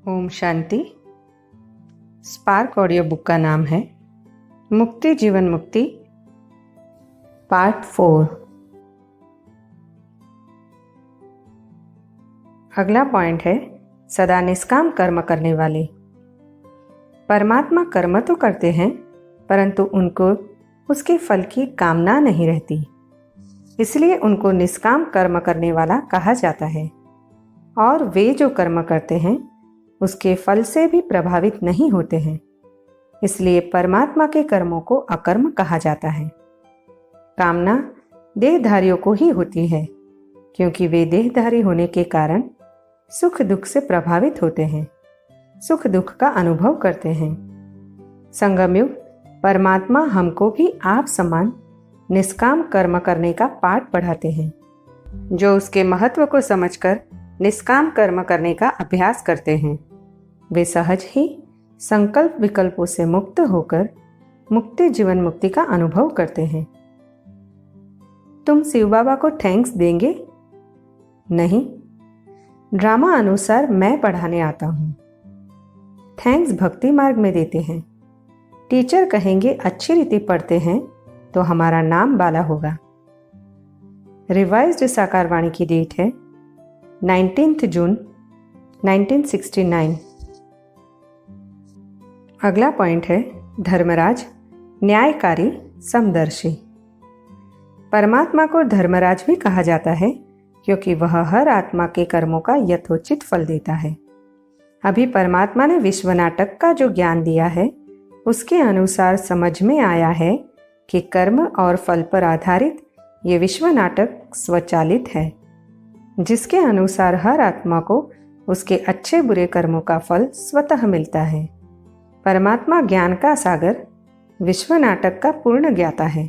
Om Shanti. Spark audio book का नाम है मुक्ति जीवन मुक्ति पार्ट 4। अगला पॉइंट है सदा निष्काम कर्म करने वाले। परमात्मा कर्म तो करते हैं परंतु उनको उसके फल की कामना नहीं रहती, इसलिए उनको निष्काम कर्म करने वाला कहा जाता है। और वे जो कर्म करते हैं उसके फल से भी प्रभावित नहीं होते हैं, इसलिए परमात्मा के कर्मों को अकर्म कहा जाता है। कामना देहधारियों को ही होती है, क्योंकि वे देहधारी होने के कारण सुख दुख से प्रभावित होते हैं, सुख दुख का अनुभव करते हैं। संगम युग परमात्मा हमको भी आप समान निष्काम कर्म करने का पाठ पढ़ाते हैं। जो उसके महत्व को समझकर निष्काम कर्म करने का अभ्यास करते हैं वे सहज ही संकल्प विकल्पों से मुक्त होकर मुक्ति जीवन मुक्ति का अनुभव करते हैं। तुम शिव बाबा को थैंक्स देंगे? नहीं, ड्रामा अनुसार मैं पढ़ाने आता हूं। थैंक्स भक्ति मार्ग में देते हैं। टीचर कहेंगे अच्छी रीति पढ़ते हैं तो हमारा नाम बाला होगा। रिवाइज्ड साकारवाणी की डेट है 19 जून 1969। अगला पॉइंट है धर्मराज न्यायकारी समदर्शी। परमात्मा को धर्मराज भी कहा जाता है क्योंकि वह हर आत्मा के कर्मों का यथोचित फल देता है। अभी परमात्मा ने विश्व नाटक का जो ज्ञान दिया है उसके अनुसार समझ में आया है कि कर्म और फल पर आधारित ये विश्व नाटक स्वचालित है, जिसके अनुसार हर आत्मा को उसके अच्छे बुरे कर्मों का फल स्वतः मिलता है। परमात्मा ज्ञान का सागर विश्व नाटक का पूर्ण ज्ञाता है,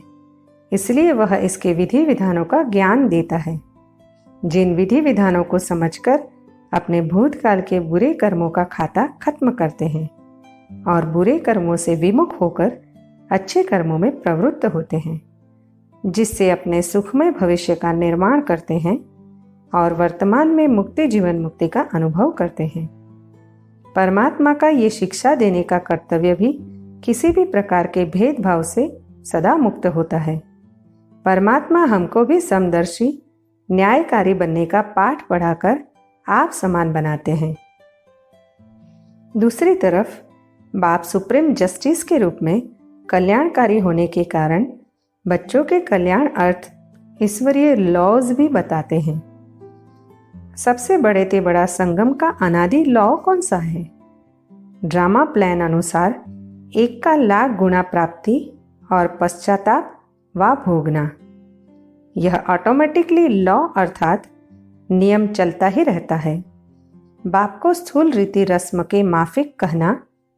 इसलिए वह इसके विधि विधानों का ज्ञान देता है। जिन विधि विधानों को समझकर अपने भूतकाल के बुरे कर्मों का खाता खत्म करते हैं और बुरे कर्मों से विमुख होकर अच्छे कर्मों में प्रवृत्त होते हैं, जिससे अपने सुखमय भविष्य का निर्माण करते हैं और वर्तमान में मुक्ति जीवन मुक्ति का अनुभव करते हैं। परमात्मा का ये शिक्षा देने का कर्तव्य भी किसी भी प्रकार के भेदभाव से सदा मुक्त होता है। परमात्मा हमको भी समदर्शी न्यायकारी बनने का पाठ पढ़ाकर आप समान बनाते हैं। दूसरी तरफ बाप सुप्रीम जस्टिस के रूप में कल्याणकारी होने के कारण बच्चों के कल्याण अर्थ ईश्वरीय लॉज भी बताते हैं। सबसे बड़े ते बड़ा संगम का अनादि लॉ कौन सा है? ड्रामा प्लान अनुसार 1 का लाख गुना प्राप्ति और पश्चाताप व भोगना। यह ऑटोमेटिकली लॉ अर्थात नियम चलता ही रहता है। बाप को स्थूल रीति रस्म के माफिक कहना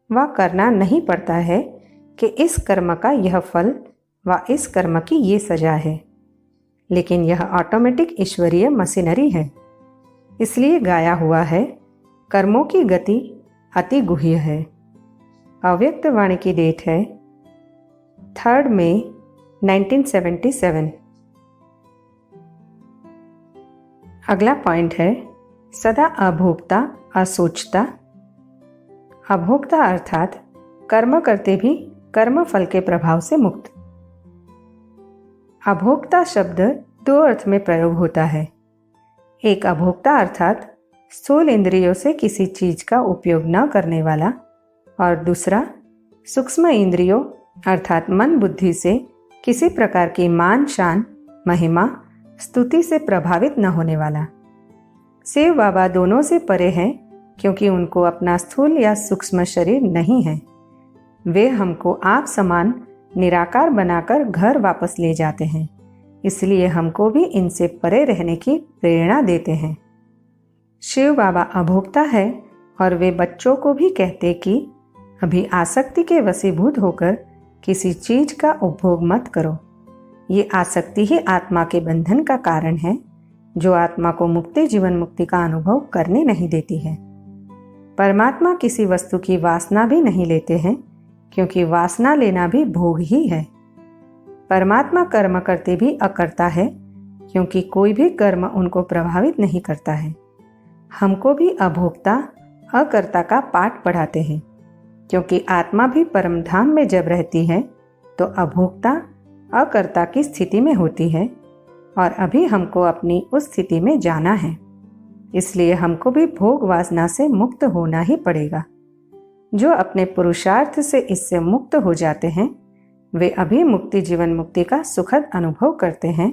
व करना नहीं पड़ता है कि इस कर्म का यह फल व इस कर्म की ये सजा है, लेकिन यह ऑटोमेटिक ईश्वरीय मशीनरी है। इसलिए गाया हुआ है कर्मों की गति अति गुह्य है। अव्यक्त वाणी की डेट है 3 मई 1977। अगला पॉइंट है सदा अभोक्ता असोचता। अभोक्ता अर्थात कर्म करते भी कर्म फल के प्रभाव से मुक्त। अभोक्ता शब्द 2 अर्थ में प्रयोग होता है। एक अभोक्ता अर्थात स्थूल इंद्रियों से किसी चीज का उपयोग न करने वाला, और दूसरा सूक्ष्म इंद्रियों अर्थात मन बुद्धि से किसी प्रकार की मान शान महिमा स्तुति से प्रभावित न होने वाला। शिव बाबा दोनों से परे हैं क्योंकि उनको अपना स्थूल या सूक्ष्म शरीर नहीं है। वे हमको आप समान निराकार बनाकर घर वापस ले जाते हैं, इसलिए हमको भी इनसे परे रहने की प्रेरणा देते हैं। शिव बाबा अभोक्ता है और वे बच्चों को भी कहते कि अभी आसक्ति के वशीभूत होकर किसी चीज का उपभोग मत करो। ये आसक्ति ही आत्मा के बंधन का कारण है, जो आत्मा को मुक्ति जीवन मुक्ति का अनुभव करने नहीं देती है। परमात्मा किसी वस्तु की वासना भी नहीं लेते हैं, क्योंकि वासना लेना भी भोग ही है। परमात्मा कर्म करते भी अकर्ता है, क्योंकि कोई भी कर्म उनको प्रभावित नहीं करता है। हमको भी अभोक्ता अकर्ता का पाठ पढ़ाते हैं, क्योंकि आत्मा भी परम धाम में जब रहती है तो अभोक्ता अकर्ता की स्थिति में होती है, और अभी हमको अपनी उस स्थिति में जाना है। इसलिए हमको भी भोग वासना से मुक्त होना ही पड़ेगा। जो अपने पुरुषार्थ से इससे मुक्त हो जाते हैं वे अभी मुक्ति जीवन मुक्ति का सुखद अनुभव करते हैं,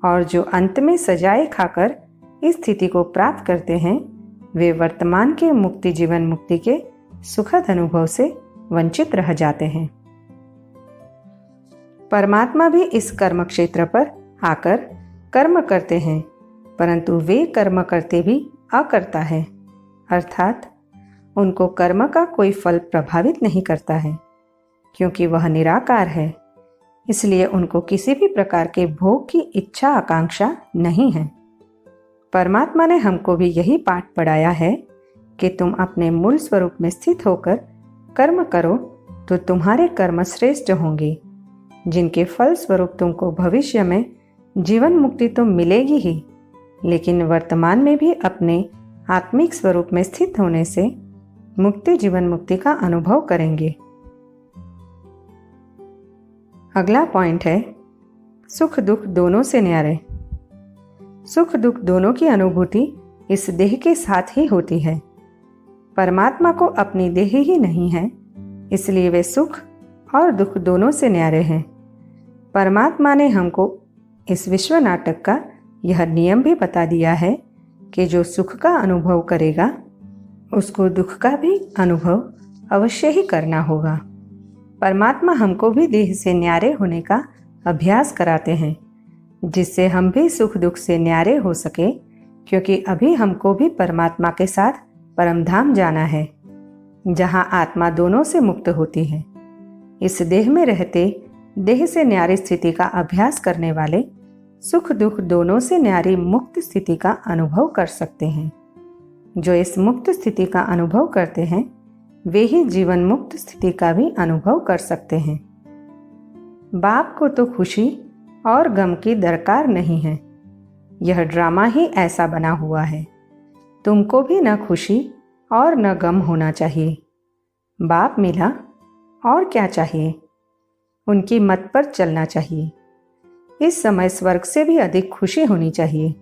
और जो अंत में सजाए खाकर इस स्थिति को प्राप्त करते हैं वे वर्तमान के मुक्ति जीवन मुक्ति के सुखद अनुभव से वंचित रह जाते हैं। परमात्मा भी इस कर्म क्षेत्र पर आकर कर्म करते हैं, परंतु वे कर्म करते भी अकर्ता है, अर्थात उनको कर्म का कोई फल प्रभावित नहीं करता है, क्योंकि वह निराकार है। इसलिए उनको किसी भी प्रकार के भोग की इच्छा आकांक्षा नहीं है। परमात्मा ने हमको भी यही पाठ पढ़ाया है कि तुम अपने मूल स्वरूप में स्थित होकर कर्म करो तो तुम्हारे कर्म श्रेष्ठ होंगे, जिनके फल स्वरूप तुमको भविष्य में जीवन मुक्ति तो मिलेगी ही, लेकिन वर्तमान में भी अपने आत्मिक स्वरूप में स्थित होने से मुक्ति जीवन मुक्ति का अनुभव करेंगे। अगला पॉइंट है सुख दुख दोनों से न्यारे। सुख दुख दोनों की अनुभूति इस देह के साथ ही होती है। परमात्मा को अपनी देह ही नहीं है, इसलिए वे सुख और दुख दोनों से न्यारे हैं। परमात्मा ने हमको इस विश्व नाटक का यह नियम भी बता दिया है कि जो सुख का अनुभव करेगा उसको दुख का भी अनुभव अवश्य ही करना होगा। परमात्मा हमको भी देह से न्यारे होने का अभ्यास कराते हैं, जिससे हम भी सुख दुख से न्यारे हो सके, क्योंकि अभी हमको भी परमात्मा के साथ परमधाम जाना है, जहाँ आत्मा दोनों से मुक्त होती है। इस देह में रहते देह से न्यारी स्थिति का अभ्यास करने वाले सुख दुख दोनों से न्यारी मुक्त स्थिति का अनुभव कर सकते हैं। जो इस मुक्त स्थिति का अनुभव करते हैं वे ही जीवन मुक्त स्थिति का भी अनुभव कर सकते हैं। बाप को तो खुशी और गम की दरकार नहीं है, यह ड्रामा ही ऐसा बना हुआ है। तुमको भी न खुशी और न गम होना चाहिए। बाप मिला और क्या चाहिए, उनकी मत पर चलना चाहिए। इस समय स्वर्ग से भी अधिक खुशी होनी चाहिए।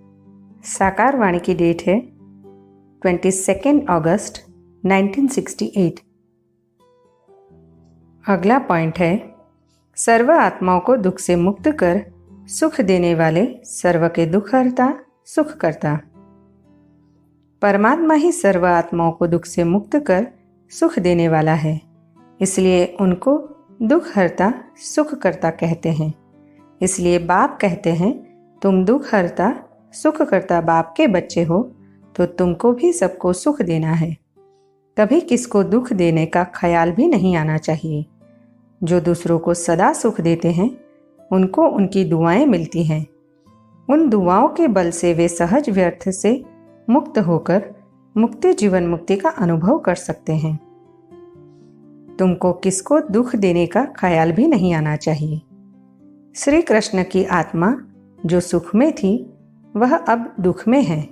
साकार वाणी की डेट है 22 अगस्त 1968। अगला पॉइंट है सर्व आत्माओं को दुख से मुक्त कर सुख देने वाले सर्व के दुख हरता सुख करता। परमात्मा ही सर्व आत्माओं को दुख से मुक्त कर सुख देने वाला है, इसलिए उनको दुख हरता सुख करता कहते हैं। इसलिए बाप कहते हैं तुम दुख हरता सुख करता बाप के बच्चे हो, तो तुमको भी सबको सुख देना है। कभी किसको दुख देने का ख्याल भी नहीं आना चाहिए। जो दूसरों को सदा सुख देते हैं उनको उनकी दुआएं मिलती हैं। उन दुआओं के बल से वे सहज व्यर्थ से मुक्त होकर मुक्ति जीवन मुक्ति का अनुभव कर सकते हैं। तुमको किसको दुख देने का ख्याल भी नहीं आना चाहिए। श्री कृष्ण की आत्मा जो सुख में थी वह अब दुख में है।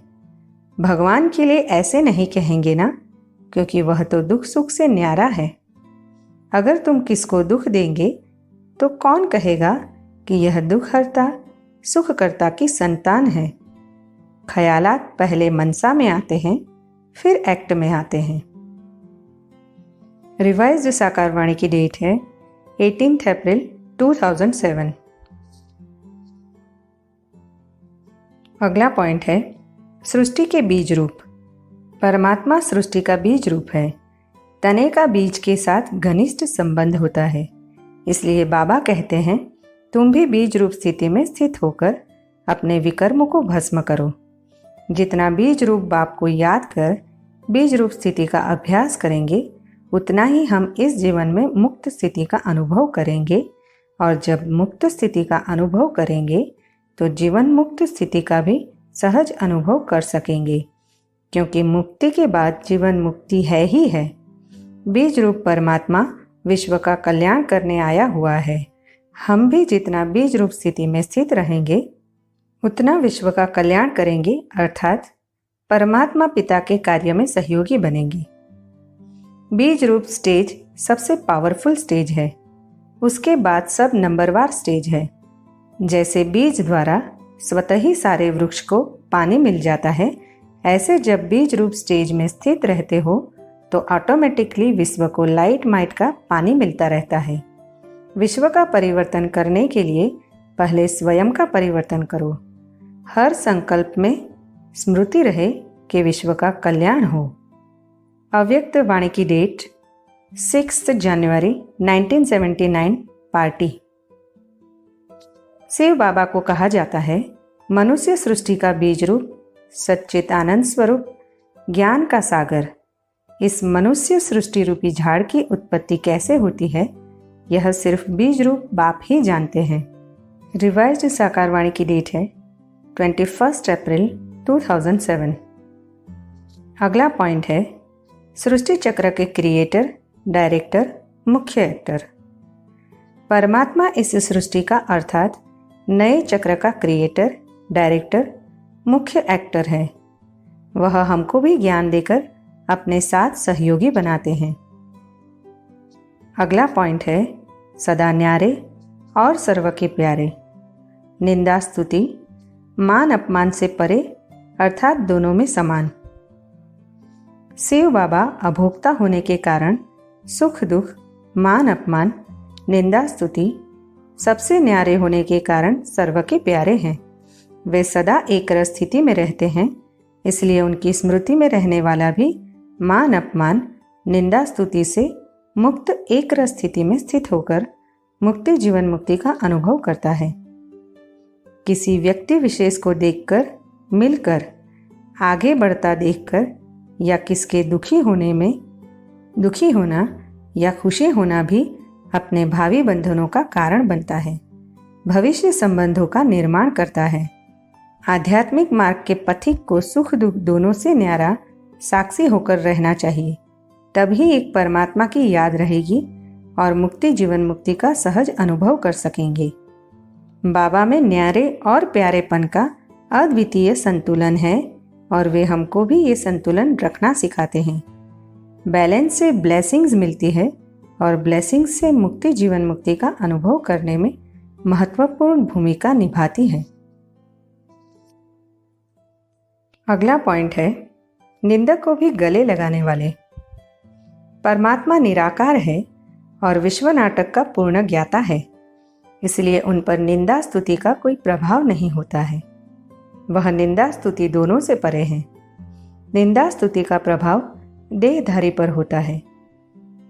भगवान के लिए ऐसे नहीं कहेंगे ना, क्योंकि वह तो दुख सुख से न्यारा है। अगर तुम किसको दुख देंगे तो कौन कहेगा कि यह दुख हरता सुख करता की संतान है। ख्यालात पहले मनसा में आते हैं, फिर एक्ट में आते हैं। रिवाइज्ड साकार वाणी की डेट है 18 अप्रैल 2007। अगला पॉइंट है सृष्टि के बीज रूप। परमात्मा सृष्टि का बीज रूप है। तने का बीज के साथ घनिष्ठ संबंध होता है। इसलिए बाबा कहते हैं तुम भी बीज रूप स्थिति में स्थित होकर अपने विकर्म को भस्म करो। जितना बीज रूप बाप को याद कर बीज रूप स्थिति का अभ्यास करेंगे, उतना ही हम इस जीवन में मुक्त स्थिति का अनुभव करेंगे, और जब मुक्त स्थिति का अनुभव करेंगे तो जीवन मुक्त स्थिति का भी सहज अनुभव कर सकेंगे, क्योंकि मुक्ति के बाद जीवन मुक्ति है ही है। बीज रूप परमात्मा विश्व का कल्याण करने आया हुआ है। हम भी जितना बीज रूप स्थिति में स्थित रहेंगे उतना विश्व का कल्याण करेंगे, अर्थात परमात्मा पिता के कार्य में सहयोगी बनेंगे। बीज रूप स्टेज सबसे पावरफुल स्टेज है। उसके बाद सब नंबरवार स्टेज है। जैसे बीज द्वारा स्वतः ही सारे वृक्ष को पानी मिल जाता है, ऐसे जब बीज रूप स्टेज में स्थित रहते हो तो ऑटोमेटिकली विश्व को लाइट माइट का पानी मिलता रहता है। विश्व का परिवर्तन करने के लिए पहले स्वयं का परिवर्तन करो। हर संकल्प में स्मृति रहे कि विश्व का कल्याण हो। अव्यक्त वाणी की डेट 6 जनवरी 1979 पार्टी। शिव बाबा को कहा जाता है मनुष्य सृष्टि का बीज रूप, सच्चित आनंद स्वरूप, ज्ञान का सागर। इस मनुष्य सृष्टि रूपी झाड़ की उत्पत्ति कैसे होती है यह सिर्फ बीज रूप बाप ही जानते हैं। रिवाइज्ड साकार वाणी की डेट है 21 अप्रैल 2007। अगला पॉइंट है सृष्टि चक्र के क्रिएटर, डायरेक्टर, मुख्य एक्टर। परमात्मा इस सृष्टि का अर्थात नए चक्र का क्रिएटर, डायरेक्टर, मुख्य एक्टर है। वह हमको भी ज्ञान देकर अपने साथ सहयोगी बनाते हैं। अगला पॉइंट है सदा न्यारे और सर्व के प्यारे। निंदा स्तुति, मान अपमान से परे अर्थात दोनों में समान। शिव बाबा अभोक्ता होने के कारण सुख दुख, मान अपमान, निंदा स्तुति सबसे न्यारे होने के कारण सर्व के प्यारे हैं। वे सदा एक रस स्थिति में रहते हैं, इसलिए उनकी स्मृति में रहने वाला भी मान अपमान, निंदा स्तुति से मुक्त एक रस स्थिति में स्थित होकर मुक्ति जीवन मुक्ति का अनुभव करता है। किसी व्यक्ति विशेष को देखकर, मिलकर, आगे बढ़ता देखकर या किसके दुखी होना या खुशी होना भी अपने भावी बंधनों का कारण बनता है, भविष्य संबंधों का निर्माण करता है। आध्यात्मिक मार्ग के पथिक को सुख दुख दोनों से न्यारा साक्षी होकर रहना चाहिए, तभी एक परमात्मा की याद रहेगी और मुक्ति जीवन मुक्ति का सहज अनुभव कर सकेंगे। बाबा में न्यारे और प्यारेपन का अद्वितीय संतुलन है और वे हमको भी ये संतुलन रखना सिखाते हैं। बैलेंस से ब्लेसिंग्स मिलती है और ब्लेसिंग्स से मुक्ति जीवन मुक्ति का अनुभव करने में महत्वपूर्ण भूमिका निभाती है। अगला पॉइंट है निंदक को भी गले लगाने वाले। परमात्मा निराकार है और विश्व नाटक का पूर्ण ज्ञाता है, इसलिए उन पर निंदा स्तुति का कोई प्रभाव नहीं होता है। वह निंदा स्तुति दोनों से परे है। निंदा स्तुति का प्रभाव देहधारी पर होता है।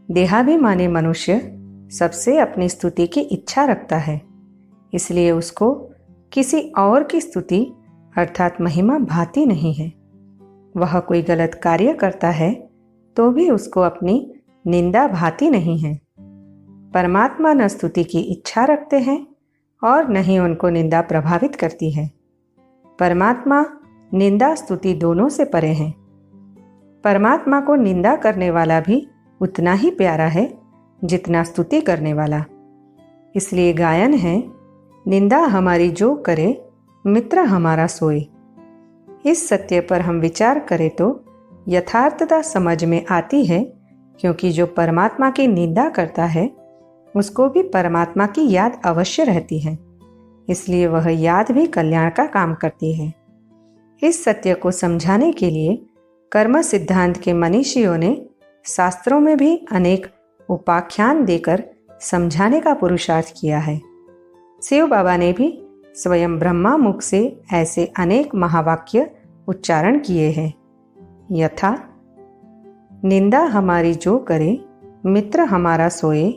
देहाभिमानी मनुष्य सबसे अपनी स्तुति की इच्छा रखता है, इसलिए उसको किसी और की स्तुति अर्थात महिमा भाती नहीं है। वह कोई गलत कार्य करता है तो भी उसको अपनी निंदा भाती नहीं है। परमात्मा न स्तुति की इच्छा रखते हैं और न ही उनको निंदा प्रभावित करती है। परमात्मा निंदा स्तुति दोनों से परे हैं। परमात्मा को निंदा करने वाला भी उतना ही प्यारा है जितना स्तुति करने वाला। इसलिए गायन है निंदा हमारी जो करे मित्र हमारा सोए। इस सत्य पर हम विचार करें तो यथार्थता समझ में आती है, क्योंकि जो परमात्मा की निंदा करता है उसको भी परमात्मा की याद अवश्य रहती है, इसलिए वह याद भी कल्याण का काम करती है। इस सत्य को समझाने के लिए कर्म सिद्धांत के मनीषियों ने शास्त्रों में भी अनेक उपाख्यान देकर समझाने का पुरुषार्थ किया है। शिव बाबा ने भी स्वयं ब्रह्मा मुख से ऐसे अनेक महावाक्य उच्चारण किए हैं, यथा निंदा हमारी जो करे मित्र हमारा सोए,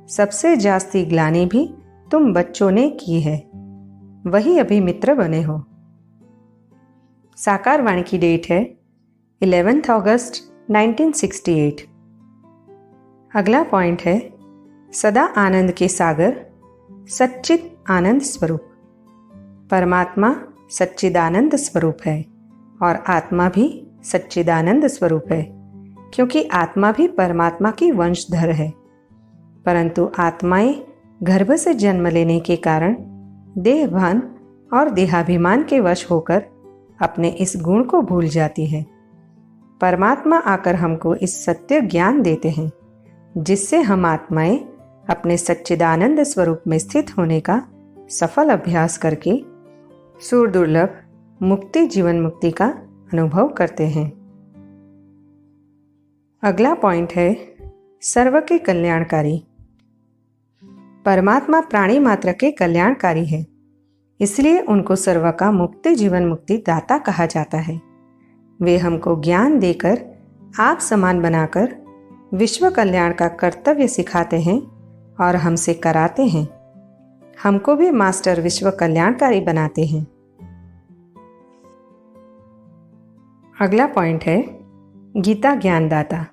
सबसे जास्ती ग्लानि भी तुम बच्चों ने की है, वही अभी मित्र बने हो। साकार वाणी की डेट है 11 अगस्त 1968। अगला पॉइंट है सदा आनंद के सागर, सच्चित आनंद स्वरूप। परमात्मा सच्चिदानंद स्वरूप है और आत्मा भी सच्चिदानंद स्वरूप है, क्योंकि आत्मा भी परमात्मा की वंशधर है। परंतु आत्माएं गर्भ से जन्म लेने के कारण देहभान और देहाभिमान के वश होकर अपने इस गुण को भूल जाती है। परमात्मा आकर हमको इस सत्य ज्ञान देते हैं, जिससे हम आत्माएं अपने सच्चिदानंद स्वरूप में स्थित होने का सफल अभ्यास करके सुदुर्लभ मुक्ति जीवन मुक्ति का अनुभव करते हैं। अगला पॉइंट है सर्व के कल्याणकारी। परमात्मा प्राणी मात्र के कल्याणकारी है, इसलिए उनको सर्व का मुक्ति जीवन मुक्ति दाता कहा जाता है। वे हमको ज्ञान देकर आप समान बनाकर विश्व कल्याण का कर्तव्य सिखाते हैं और हमसे कराते हैं। हमको भी मास्टर विश्व कल्याणकारी बनाते हैं। अगला पॉइंट है गीता ज्ञानदाता।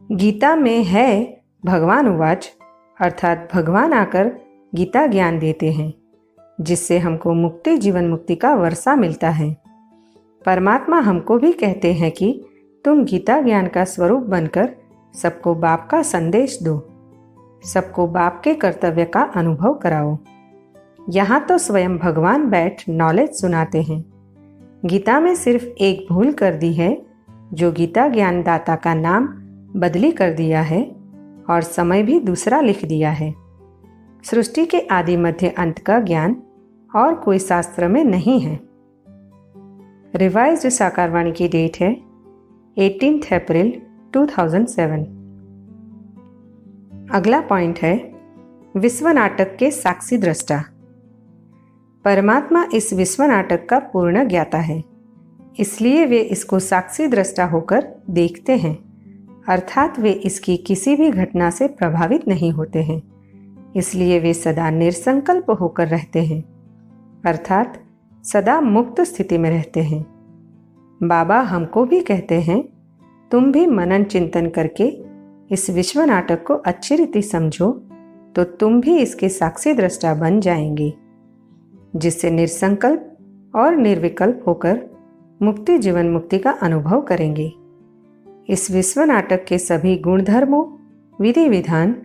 गीता में है भगवान उवाच, अर्थात भगवान आकर गीता ज्ञान देते हैं, जिससे हमको मुक्ति जीवन मुक्ति का वर्षा मिलता है। परमात्मा हमको भी कहते हैं कि तुम गीता ज्ञान का स्वरूप बनकर सबको बाप का संदेश दो, सबको बाप के कर्तव्य का अनुभव कराओ। यहाँ तो स्वयं भगवान बैठ नॉलेज सुनाते हैं। गीता में सिर्फ एक भूल कर दी है, जो गीता ज्ञान दाता का नाम बदली कर दिया है और समय भी दूसरा लिख दिया है। सृष्टि के आदि मध्य अंत का ज्ञान और कोई शास्त्र में नहीं है। रिवाइज्ड साकारवाणी की डेट है 18 अप्रैल 2007। अगला पॉइंट है विश्व नाटक के साक्षी दृष्टा। परमात्मा इस विश्व नाटक का पूर्ण ज्ञाता है, इसलिए वे इसको साक्षी दृष्टा होकर देखते हैं, अर्थात वे इसकी किसी भी घटना से प्रभावित नहीं होते हैं। इसलिए वे सदा निरसंकल्प होकर रहते हैं, अर्थात सदा मुक्त स्थिति में रहते हैं। बाबा हमको भी कहते हैं, तुम भी मनन चिंतन करके इस विश्व नाटक को अच्छी रीति समझो, तो तुम भी इसके साक्षी दृष्टा बन जाएंगे, जिससे निरसंकल्प और निर्विकल्प होकर मुक्ति जीवन मुक्ति का अनुभव करेंगे। इस विश्व नाटक के सभी गुणधर्मों, विधि विधान,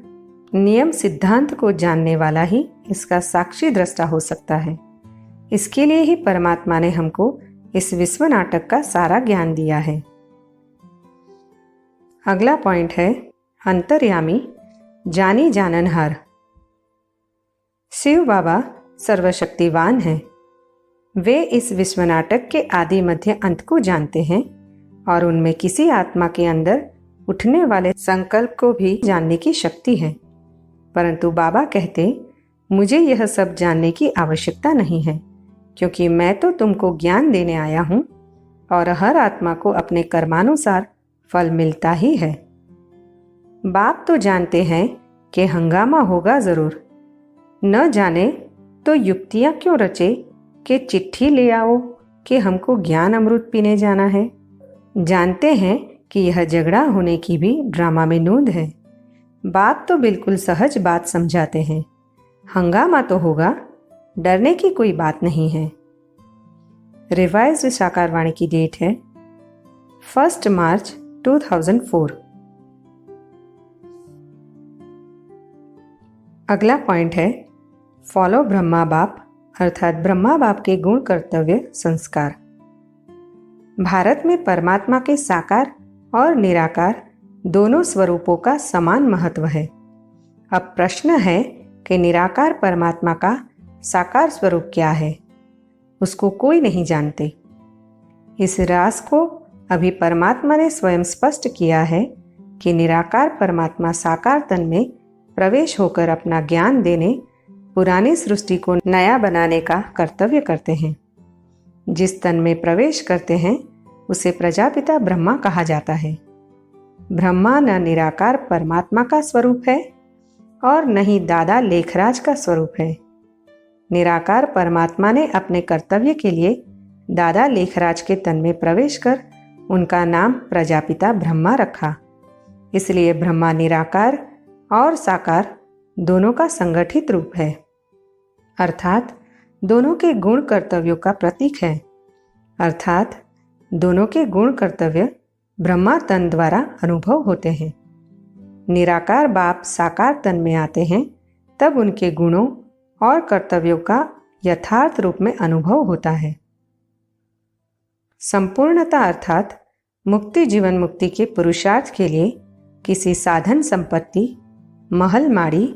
नियम सिद्धांत को जानने वाला ही इसका साक्षी दृष्टा हो सकता है। इसके लिए ही परमात्मा ने हमको इस विश्व नाटक का सारा ज्ञान दिया है। अगला पॉइंट है अंतर्यामी जानी जाननहार। शिव बाबा सर्वशक्तिवान हैं। वे इस विश्व नाटक के आदि मध्य अंत को जानते हैं और उनमें किसी आत्मा के अंदर उठने वाले संकल्प को भी जानने की शक्ति है। परंतु बाबा कहते, मुझे यह सब जानने की आवश्यकता नहीं है, क्योंकि मैं तो तुमको ज्ञान देने आया हूँ और हर आत्मा को अपने कर्मानुसार फल मिलता ही है। बाप तो जानते हैं कि हंगामा होगा जरूर। न जाने तो युक्तियाँ क्यों रचे कि चिट्ठी ले आओ कि हमको ज्ञान अमृत पीने जाना है। जानते हैं कि यह झगड़ा होने की भी ड्रामा में नोंद है। बाप तो बिल्कुल सहज बात समझाते हैं। हंगामा तो होगा, डरने की कोई बात नहीं है। रिवाइज्ड साकारवाणी की डेट है 1 मार्च 2004। अगला पॉइंट है फॉलो ब्रह्मा बाप, अर्थात ब्रह्मा बाप के गुण कर्तव्य संस्कार। भारत में परमात्मा के साकार और निराकार दोनों स्वरूपों का समान महत्व है। अब प्रश्न है कि निराकार परमात्मा का साकार स्वरूप क्या है। उसको कोई नहीं जानते। इस राज को अभी परमात्मा ने स्वयं स्पष्ट किया है कि निराकार परमात्मा साकार तन में प्रवेश होकर अपना ज्ञान देने, पुरानी सृष्टि को नया बनाने का कर्तव्य करते हैं। जिस तन में प्रवेश करते हैं उसे प्रजापिता ब्रह्मा कहा जाता है। ब्रह्मा न निराकार परमात्मा का स्वरूप है और न ही दादा लेखराज का स्वरूप है। निराकार परमात्मा ने अपने कर्तव्य के लिए दादा लेखराज के तन में प्रवेश कर उनका नाम प्रजापिता ब्रह्मा रखा। इसलिए ब्रह्मा निराकार और साकार दोनों का संगठित रूप है, अर्थात दोनों के गुण कर्तव्यों का प्रतीक है। अर्थात दोनों के गुण कर्तव्य ब्रह्मा तन द्वारा अनुभव होते हैं। निराकार बाप साकार तन में आते हैं, तब उनके गुणों और कर्तव्यों का यथार्थ रूप में अनुभव होता है। संपूर्णता अर्थात मुक्ति जीवन मुक्ति के पुरुषार्थ के लिए किसी साधन संपत्ति, महल माड़ी,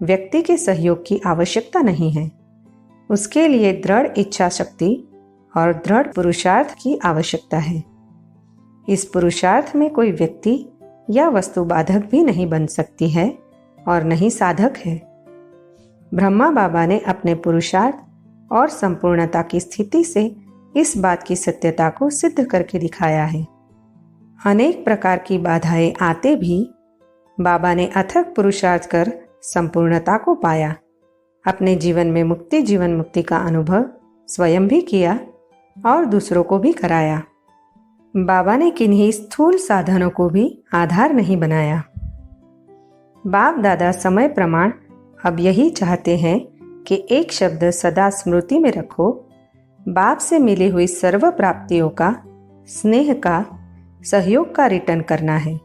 व्यक्ति के सहयोग की आवश्यकता नहीं है। उसके लिए दृढ़ इच्छा शक्ति और दृढ़ पुरुषार्थ की आवश्यकता है। इस पुरुषार्थ में कोई व्यक्ति या वस्तु बाधक भी नहीं बन सकती है और नहीं साधक है। ब्रह्मा बाबा ने अपने पुरुषार्थ और संपूर्णता की स्थिति से इस बात की सत्यता को सिद्ध करके दिखाया है। अनेक प्रकार की बाधाएं आते भी बाबा ने अथक पुरुषार्थ कर संपूर्णता को पाया। अपने जीवन में मुक्ति जीवन मुक्ति का अनुभव स्वयं भी किया और दूसरों को भी कराया। बाबा ने किन्हीं स्थूल साधनों को भी आधार नहीं बनाया। बाप दादा समय प्रमाण अब यही चाहते हैं कि एक शब्द सदा स्मृति में रखो। बाप से मिली हुई सर्व प्राप्तियों का, स्नेह का, सहयोग का रिटर्न करना है।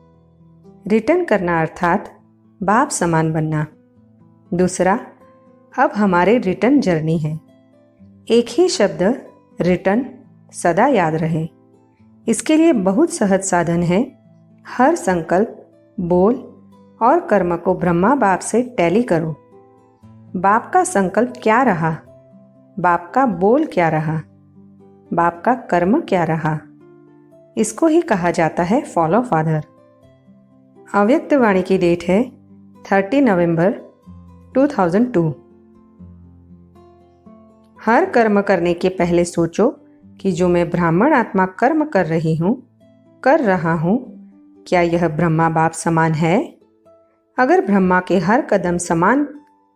रिटर्न करना अर्थात बाप समान बनना। दूसरा, अब हमारे रिटर्न जर्नी है। एक ही शब्द रिटर्न सदा याद रहे। इसके लिए बहुत सहज साधन है। हर संकल्प, बोल और कर्म को ब्रह्मा बाप से टैली करो। बाप का संकल्प क्या रहा, बाप का बोल क्या रहा, बाप का कर्म क्या रहा, इसको ही कहा जाता है फॉलो फादर। अव्यक्त वाणी की डेट है 30 नवंबर 2002। हर कर्म करने के पहले सोचो कि जो मैं ब्राह्मण आत्मा कर्म कर रहा हूं, क्या यह ब्रह्मा बाप समान है? अगर ब्रह्मा के हर कदम समान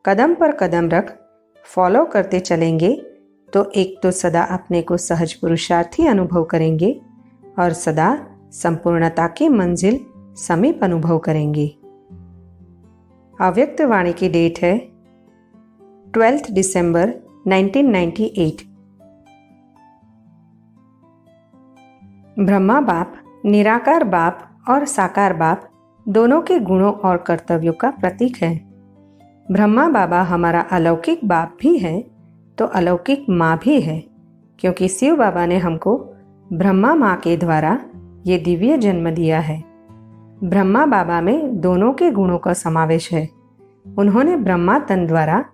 कदम पर कदम रख फॉलो करते चलेंगे तो एक तो सदा अपने को सहज पुरुषार्थी अनुभव करेंगे और सदा संपूर्णता की मंजिल समीप अनुभव करेंगे। अव्यक्त वाणी की डेट है 12 दिसंबर 1998। ब्रह्मा बाप, निराकार बाप और साकार बाप दोनों के गुणों और कर्तव्यों का प्रतीक है। ब्रह्मा बाबा हमारा अलौकिक बाप भी है तो अलौकिक माँ भी है, क्योंकि शिव बाबा ने हमको ब्रह्मा माँ के द्वारा ये दिव्य जन्म दिया है। ब्रह्मा बाबा में दोनों के गुणों का समावेश है। उन्होंने ब्रह्मा तन द्वारा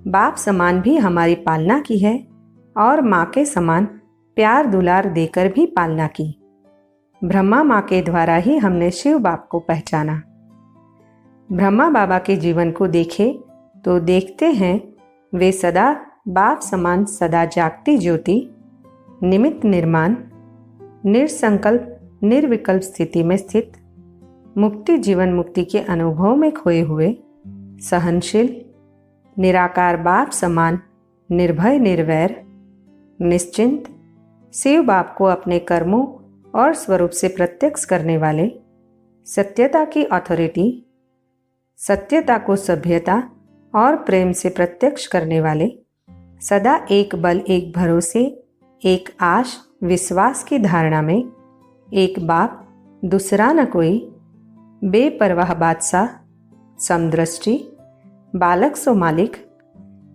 बाप समान भी हमारी पालना की है और माँ के समान प्यार दुलार देकर भी पालना की। ब्रह्मा माँ के द्वारा ही हमने शिव बाप को पहचाना। ब्रह्मा बाबा के जीवन को देखे तो देखते हैं वे सदा बाप समान सदा जागती ज्योति, निमित्त निर्माण, निरसंकल्प निर्विकल्प स्थिति में स्थित, मुक्ति जीवन मुक्ति के अनुभव में खोए हुए, सहनशील, निराकार बाप समान निर्भय निर्वैर, निश्चिंत, शिव बाप को अपने कर्मों और स्वरूप से प्रत्यक्ष करने वाले, सत्यता की अथॉरिटी, सत्यता को सभ्यता और प्रेम से प्रत्यक्ष करने वाले, सदा एक बल एक भरोसे एक आश विश्वास की धारणा में, एक बाप दूसरा न कोई, बेपरवाह बादशाह, समदृष्टि, बालक सो मालिक,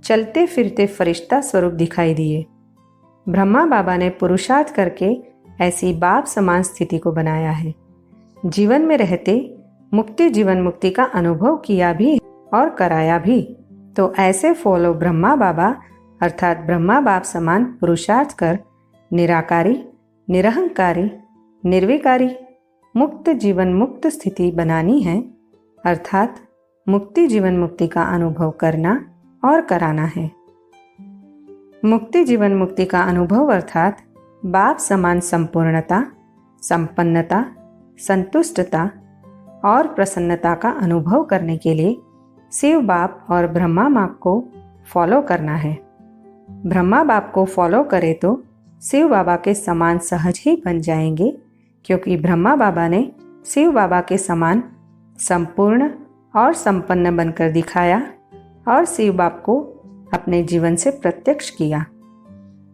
चलते फिरते फरिश्ता स्वरूप दिखाई दिए। ब्रह्मा बाबा ने पुरुषार्थ करके ऐसी बाप समान स्थिति को बनाया है। जीवन में रहते मुक्ति जीवन मुक्ति का अनुभव किया भी और कराया भी। तो ऐसे फॉलो ब्रह्मा बाबा अर्थात ब्रह्मा बाप समान पुरुषार्थ कर निराकारी, निरहंकारी, निर्विकारी, मुक्त जीवन मुक्त स्थिति बनानी है, अर्थात मुक्ति जीवन मुक्ति का अनुभव करना और कराना है। मुक्ति जीवन मुक्ति का अनुभव अर्थात बाप समान संपूर्णता, संपन्नता, संतुष्टता और प्रसन्नता का अनुभव करने के लिए शिव बाप और ब्रह्मा माँ को फॉलो करना है। ब्रह्मा बाप को फॉलो करे तो शिव बाबा के समान सहज ही बन जाएंगे, क्योंकि ब्रह्मा बाबा ने शिव बाबा के समान संपूर्ण और संपन्न बनकर दिखाया और शिव बाप को अपने जीवन से प्रत्यक्ष किया।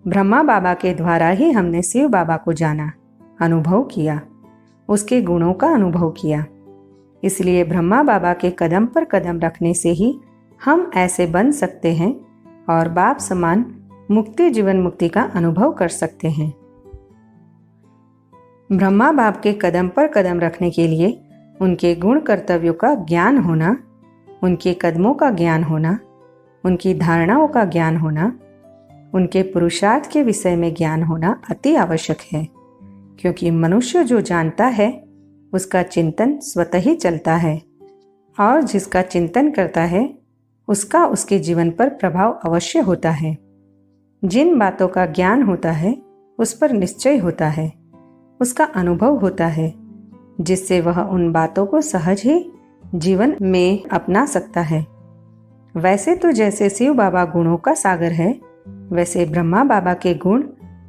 ब्रह्मा बाबा के द्वारा ही हमने शिव बाबा को जाना, अनुभव किया, उसके गुणों का अनुभव किया। इसलिए ब्रह्मा बाबा के कदम पर कदम रखने से ही हम ऐसे बन सकते हैं और बाप समान मुक्ति जीवन मुक्ति का अनुभव कर सकते हैं। ब्रह्मा बाप के कदम पर कदम रखने के लिए उनके गुण कर्तव्यों का ज्ञान होना, उनके कदमों का ज्ञान होना, उनकी धारणाओं का ज्ञान होना, उनके पुरुषार्थ के विषय में ज्ञान होना अति आवश्यक है, क्योंकि मनुष्य जो जानता है उसका चिंतन स्वतः ही चलता है और जिसका चिंतन करता है उसका उसके जीवन पर प्रभाव अवश्य होता है। जिन बातों का ज्ञान होता है उस पर निश्चय होता है, उसका अनुभव होता है, जिससे वह उन बातों को सहज ही जीवन में अपना सकता है। वैसे तो जैसे शिव बाबा गुणों का सागर है, वैसे ब्रह्मा बाबा के गुण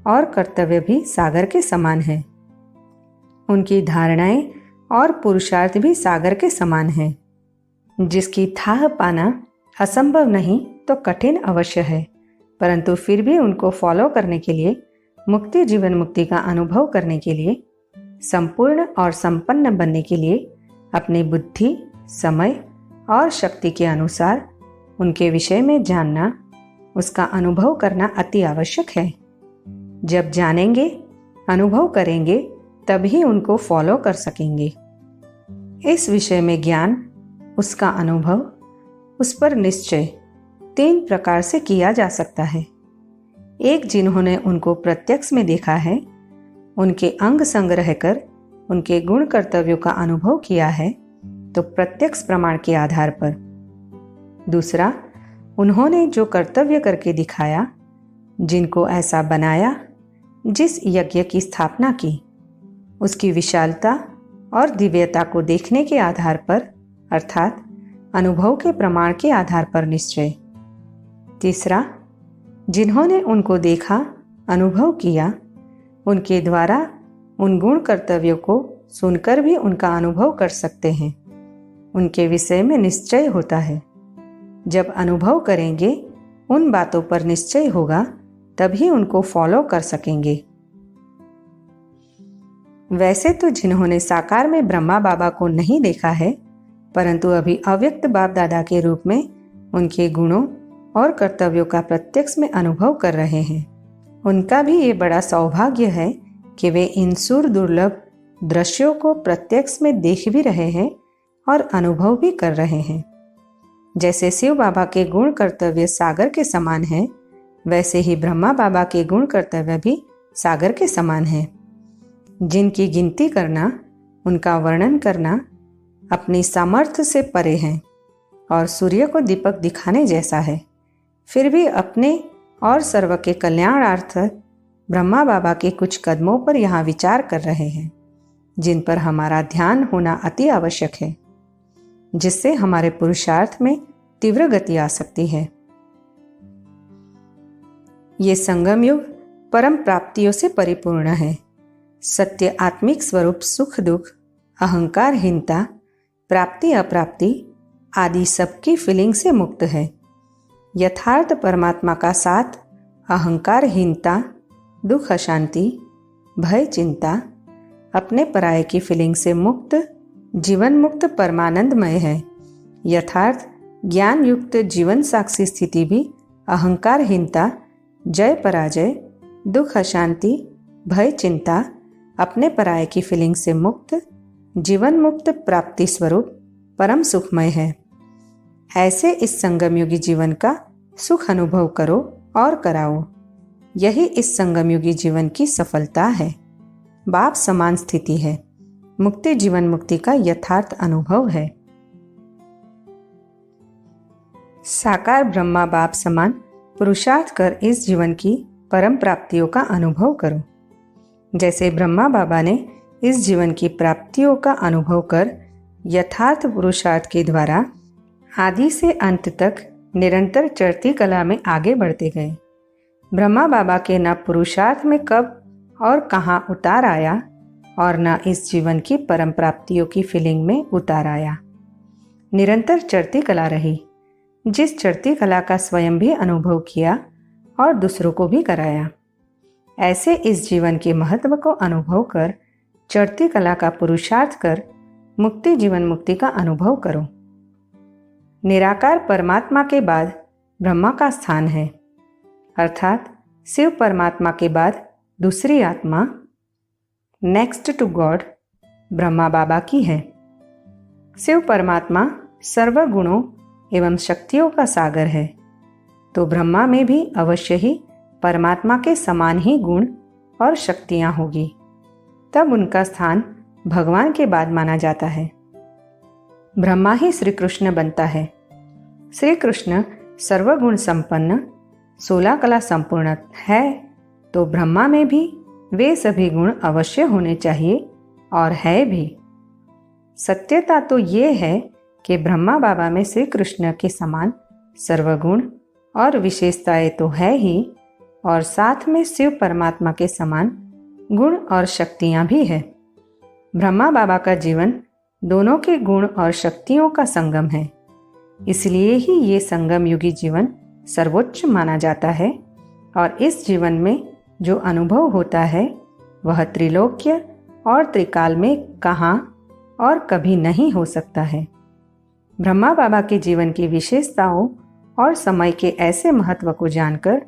और कर्तव्य भी सागर के समान है। उनकी धारणाएं और पुरुषार्थ भी सागर के समान है। जिसकी थाह पाना असंभव नहीं तो कठिन अवश्य है, परंतु फिर भी उनको फॉलो करने के लिए, मुक्ति जीवन मुक्ति का अनुभव करने के लिए, संपूर्ण और संपन्न बनने के लिए अपनी बुद्धि, समय और शक्ति के अनुसार उनके विषय में जानना, उसका अनुभव करना अति आवश्यक है। जब जानेंगे, अनुभव करेंगे, तभी उनको फॉलो कर सकेंगे। इस विषय में ज्ञान, उसका अनुभव, उस पर निश्चय 3 प्रकार से किया जा सकता है। एक, जिन्होंने उनको प्रत्यक्ष में देखा है, उनके अंग संग रहकर उनके गुण कर्तव्यों का अनुभव किया है, तो प्रत्यक्ष प्रमाण के आधार पर। दूसरा, उन्होंने जो कर्तव्य करके दिखाया, जिनको ऐसा बनाया, जिस यज्ञ की स्थापना की, उसकी विशालता और दिव्यता को देखने के आधार पर, अर्थात अनुभव के प्रमाण के आधार पर निश्चय। तीसरा, जिन्होंने उनको देखा, अनुभव किया, उनके द्वारा उन गुण कर्तव्यों को सुनकर भी उनका अनुभव कर सकते हैं, उनके विषय में निश्चय होता है। जब अनुभव करेंगे, उन बातों पर निश्चय होगा, तभी उनको फॉलो कर सकेंगे। वैसे तो जिन्होंने साकार में ब्रह्मा बाबा को नहीं देखा है, परंतु अभी अव्यक्त बाप दादा के रूप में उनके गुणों और कर्तव्यों का प्रत्यक्ष में अनुभव कर रहे हैं, उनका भी ये बड़ा सौभाग्य है कि वे इन सुर दुर्लभ दृश्यों को प्रत्यक्ष में देख भी रहे हैं और अनुभव भी कर रहे हैं। जैसे शिव बाबा के गुण कर्तव्य सागर के समान है, वैसे ही ब्रह्मा बाबा के गुण कर्तव्य भी सागर के समान है, जिनकी गिनती करना, उनका वर्णन करना अपनी सामर्थ्य से परे है और सूर्य को दीपक दिखाने जैसा है। फिर भी अपने और सर्व के कल्याणार्थ ब्रह्मा बाबा के कुछ कदमों पर यहाँ विचार कर रहे हैं, जिन पर हमारा ध्यान होना अति आवश्यक है, जिससे हमारे पुरुषार्थ में तीव्र गति आ सकती है। ये संगम युग परम प्राप्तियों से परिपूर्ण है। सत्य आत्मिक स्वरूप सुख दुख, अहंकारहीनता, प्राप्ति अप्राप्ति आदि सबकी फीलिंग से मुक्त है। यथार्थ परमात्मा का साथ अहंकारहीनता, दुख अशांति, भय चिंता, अपने पराये की फीलिंग से मुक्त, जीवन मुक्त परमानंदमय है। यथार्थ ज्ञान युक्त जीवन साक्षी स्थिति भी अहंकारहीनता, जय पराजय, दुख अशांति, भय चिंता, अपने पराये की फीलिंग से मुक्त, जीवन मुक्त प्राप्ति स्वरूप परम सुखमय है। ऐसे इस संगमयुगी जीवन का सुख अनुभव करो और कराओ। यही इस संगमयुगी जीवन की सफलता है, बाप समान स्थिति है, मुक्ति जीवन मुक्ति का यथार्थ अनुभव है। साकार ब्रह्मा बाप समान पुरुषार्थ कर इस जीवन की परम प्राप्तियों का अनुभव करो। जैसे ब्रह्मा बाबा ने इस जीवन की प्राप्तियों का अनुभव कर यथार्थ पुरुषार्थ के द्वारा आदि से अंत तक निरंतर चढ़ती कला में आगे बढ़ते गए। ब्रह्मा बाबा के न पुरुषार्थ में कब और कहाँ उतार आया और न इस जीवन की परम प्राप्तियों की फीलिंग में उतार आया। निरंतर चढ़ती कला रही, जिस चढ़ती कला का स्वयं भी अनुभव किया और दूसरों को भी कराया। ऐसे इस जीवन के महत्व को अनुभव कर चढ़ती कला का पुरुषार्थ कर मुक्ति जीवन मुक्ति का अनुभव करो। निराकार परमात्मा के बाद ब्रह्मा का स्थान है, अर्थात शिव परमात्मा के बाद दूसरी आत्मा नेक्स्ट टू गॉड ब्रह्मा बाबा की है। शिव परमात्मा सर्व गुणों एवं शक्तियों का सागर है, तो ब्रह्मा में भी अवश्य ही परमात्मा के समान ही गुण और शक्तियां होगी। तब उनका स्थान भगवान के बाद माना जाता है। ब्रह्मा ही श्री कृष्ण बनता है। श्री कृष्ण सर्वगुण संपन्न 16 कला संपूर्ण है, तो ब्रह्मा में भी वे सभी गुण अवश्य होने चाहिए और है भी। सत्यता तो ये है कि ब्रह्मा बाबा में श्री कृष्ण के समान सर्वगुण और विशेषताएं तो है ही, और साथ में शिव परमात्मा के समान गुण और शक्तियां भी है। ब्रह्मा बाबा का जीवन दोनों के गुण और शक्तियों का संगम है, इसलिए ही ये संगम युगी जीवन सर्वोच्च माना जाता है। और इस जीवन में जो अनुभव होता है वह त्रिलोक्य और त्रिकाल में कहाँ और कभी नहीं हो सकता है। ब्रह्मा बाबा के जीवन की विशेषताओं और समय के ऐसे महत्व को जानकर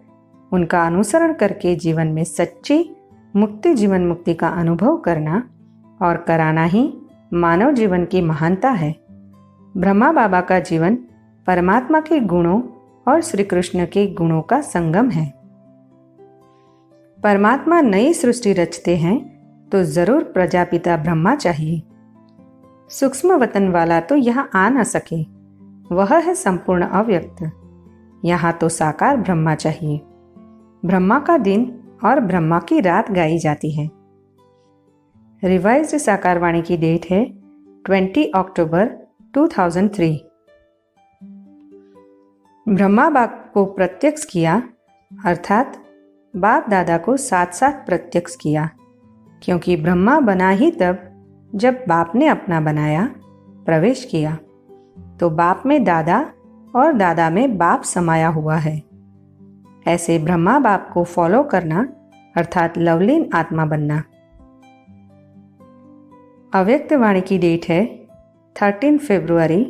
उनका अनुसरण करके जीवन में सच्ची मुक्ति जीवन मुक्ति का अनुभव करना और कराना ही मानव जीवन की महानता है। ब्रह्मा बाबा का जीवन परमात्मा के गुणों और श्री कृष्ण के गुणों का संगम है। परमात्मा नई सृष्टि रचते हैं तो जरूर प्रजापिता ब्रह्मा चाहिए। सूक्ष्म वतन वाला तो यहाँ आ न सके, वह है संपूर्ण अव्यक्त। यहाँ तो साकार ब्रह्मा चाहिए। ब्रह्मा का दिन और ब्रह्मा की रात गाई जाती है। रिवाइज्ड साकार वाणी की डेट है 20 अक्टूबर 2003। ब्रह्मा बाप को प्रत्यक्ष किया, अर्थात बाप दादा को साथ साथ प्रत्यक्ष किया, क्योंकि ब्रह्मा बना ही तब जब बाप ने अपना बनाया, प्रवेश किया। तो बाप में दादा और दादा में बाप समाया हुआ है। ऐसे ब्रह्मा बाप को फॉलो करना अर्थात लवलीन आत्मा बनना। अव्यक्त वाणी की डेट है 13 फरवरी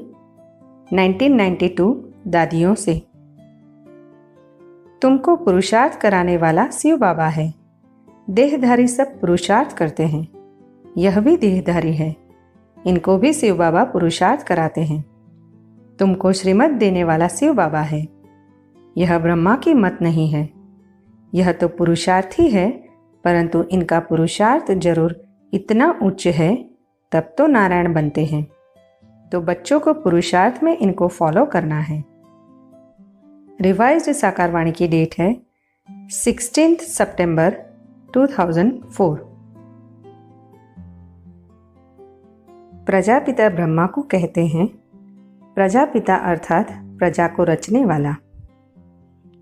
1992 दादियों से। तुमको पुरुषार्थ कराने वाला शिव बाबा है। देहधारी सब पुरुषार्थ करते हैं, यह भी देहधारी है, इनको भी शिव बाबा पुरुषार्थ कराते हैं। तुमको श्रीमत देने वाला शिव बाबा है। यह ब्रह्मा की मत नहीं है, यह तो पुरुषार्थी है, परंतु इनका पुरुषार्थ जरूर इतना उच्च है तब तो नारायण बनते हैं। तो बच्चों को पुरुषार्थ में इनको फॉलो करना है। रिवाइज्ड साकार वाणी की डेट है 16 सितंबर 2004। प्रजापिता ब्रह्मा को कहते हैं। प्रजापिता अर्थात प्रजा को रचने वाला,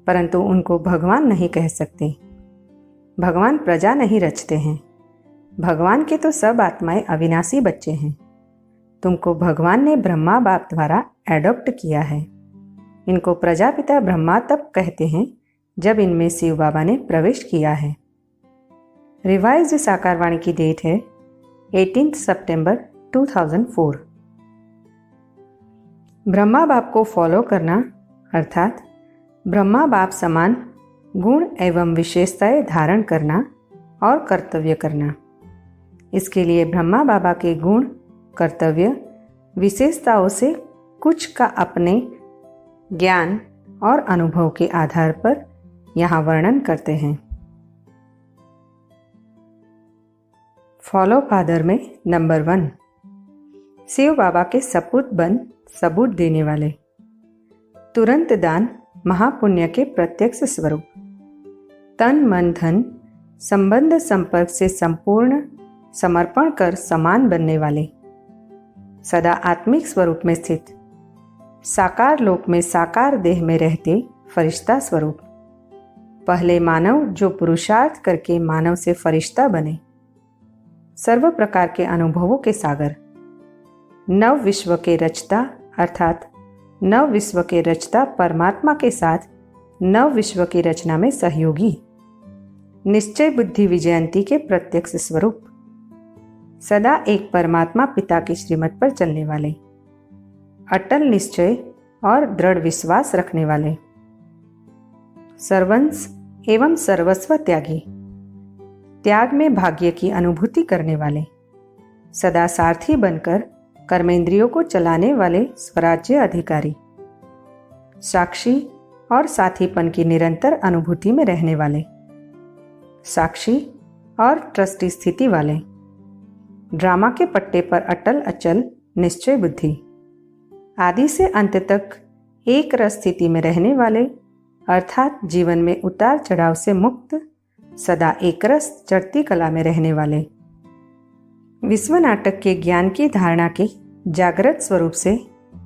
परंतु उनको भगवान नहीं कह सकते। भगवान प्रजा नहीं रचते हैं। भगवान के तो सब आत्माएं अविनाशी बच्चे हैं। तुमको भगवान ने ब्रह्मा बाप द्वारा एडॉप्ट किया है। इनको प्रजापिता ब्रह्मा तब कहते हैं जब इनमें शिव बाबा ने प्रवेश किया है। रिवाइज्ड साकार वाणी की डेट है 18 सितंबर 2004। ब्रह्मा बाप को फॉलो करना अर्थात ब्रह्मा बाप समान गुण एवं विशेषताएं धारण करना और कर्तव्य करना। इसके लिए ब्रह्मा बाबा के गुण, कर्तव्य, विशेषताओं से कुछ का अपने ज्ञान और अनुभव के आधार पर यहाँ वर्णन करते हैं। फॉलो फादर में नंबर 1 शिव बाबा के सपूत बन सबूत देने वाले। तुरंत दान महापुण्य के प्रत्यक्ष स्वरूप। तन मन धन संबंध संपर्क से संपूर्ण समर्पण कर समान बनने वाले। सदा आत्मिक स्वरूप में स्थित, साकार लोक में साकार देह में रहते फरिश्ता स्वरूप। पहले मानव जो पुरुषार्थ करके मानव से फरिश्ता बने। सर्व प्रकार के अनुभवों के सागर। नव विश्व के रचता अर्थात नव विश्व के रचता परमात्मा के साथ नव विश्व की रचना में सहयोगी। निश्चय बुद्धि विजयंती के प्रत्यक्ष स्वरूप। सदा एक परमात्मा पिता की श्रीमत पर चलने वाले। अटल निश्चय और दृढ़ विश्वास रखने वाले। सर्वंस एवं सर्वस्व त्यागी। त्याग में भाग्य की अनुभूति करने वाले, सदा सारथी बनकर कर्मेंद्रियों को चलाने वाले स्वराज्य अधिकारी, साक्षी और साथीपन की निरंतर अनुभूति में रहने वाले, साक्षी और ट्रस्टी स्थिति वाले, ड्रामा के पट्टे पर अटल अचल निश्चय बुद्धि, आदि से अंत तक एक रस स्थिति में रहने वाले, अर्थात जीवन में उतार चढ़ाव से मुक्त, सदा एक रस चढ़ती कला में रहने वाले, विश्व नाटक के ज्ञान की धारणा के जागृत स्वरूप से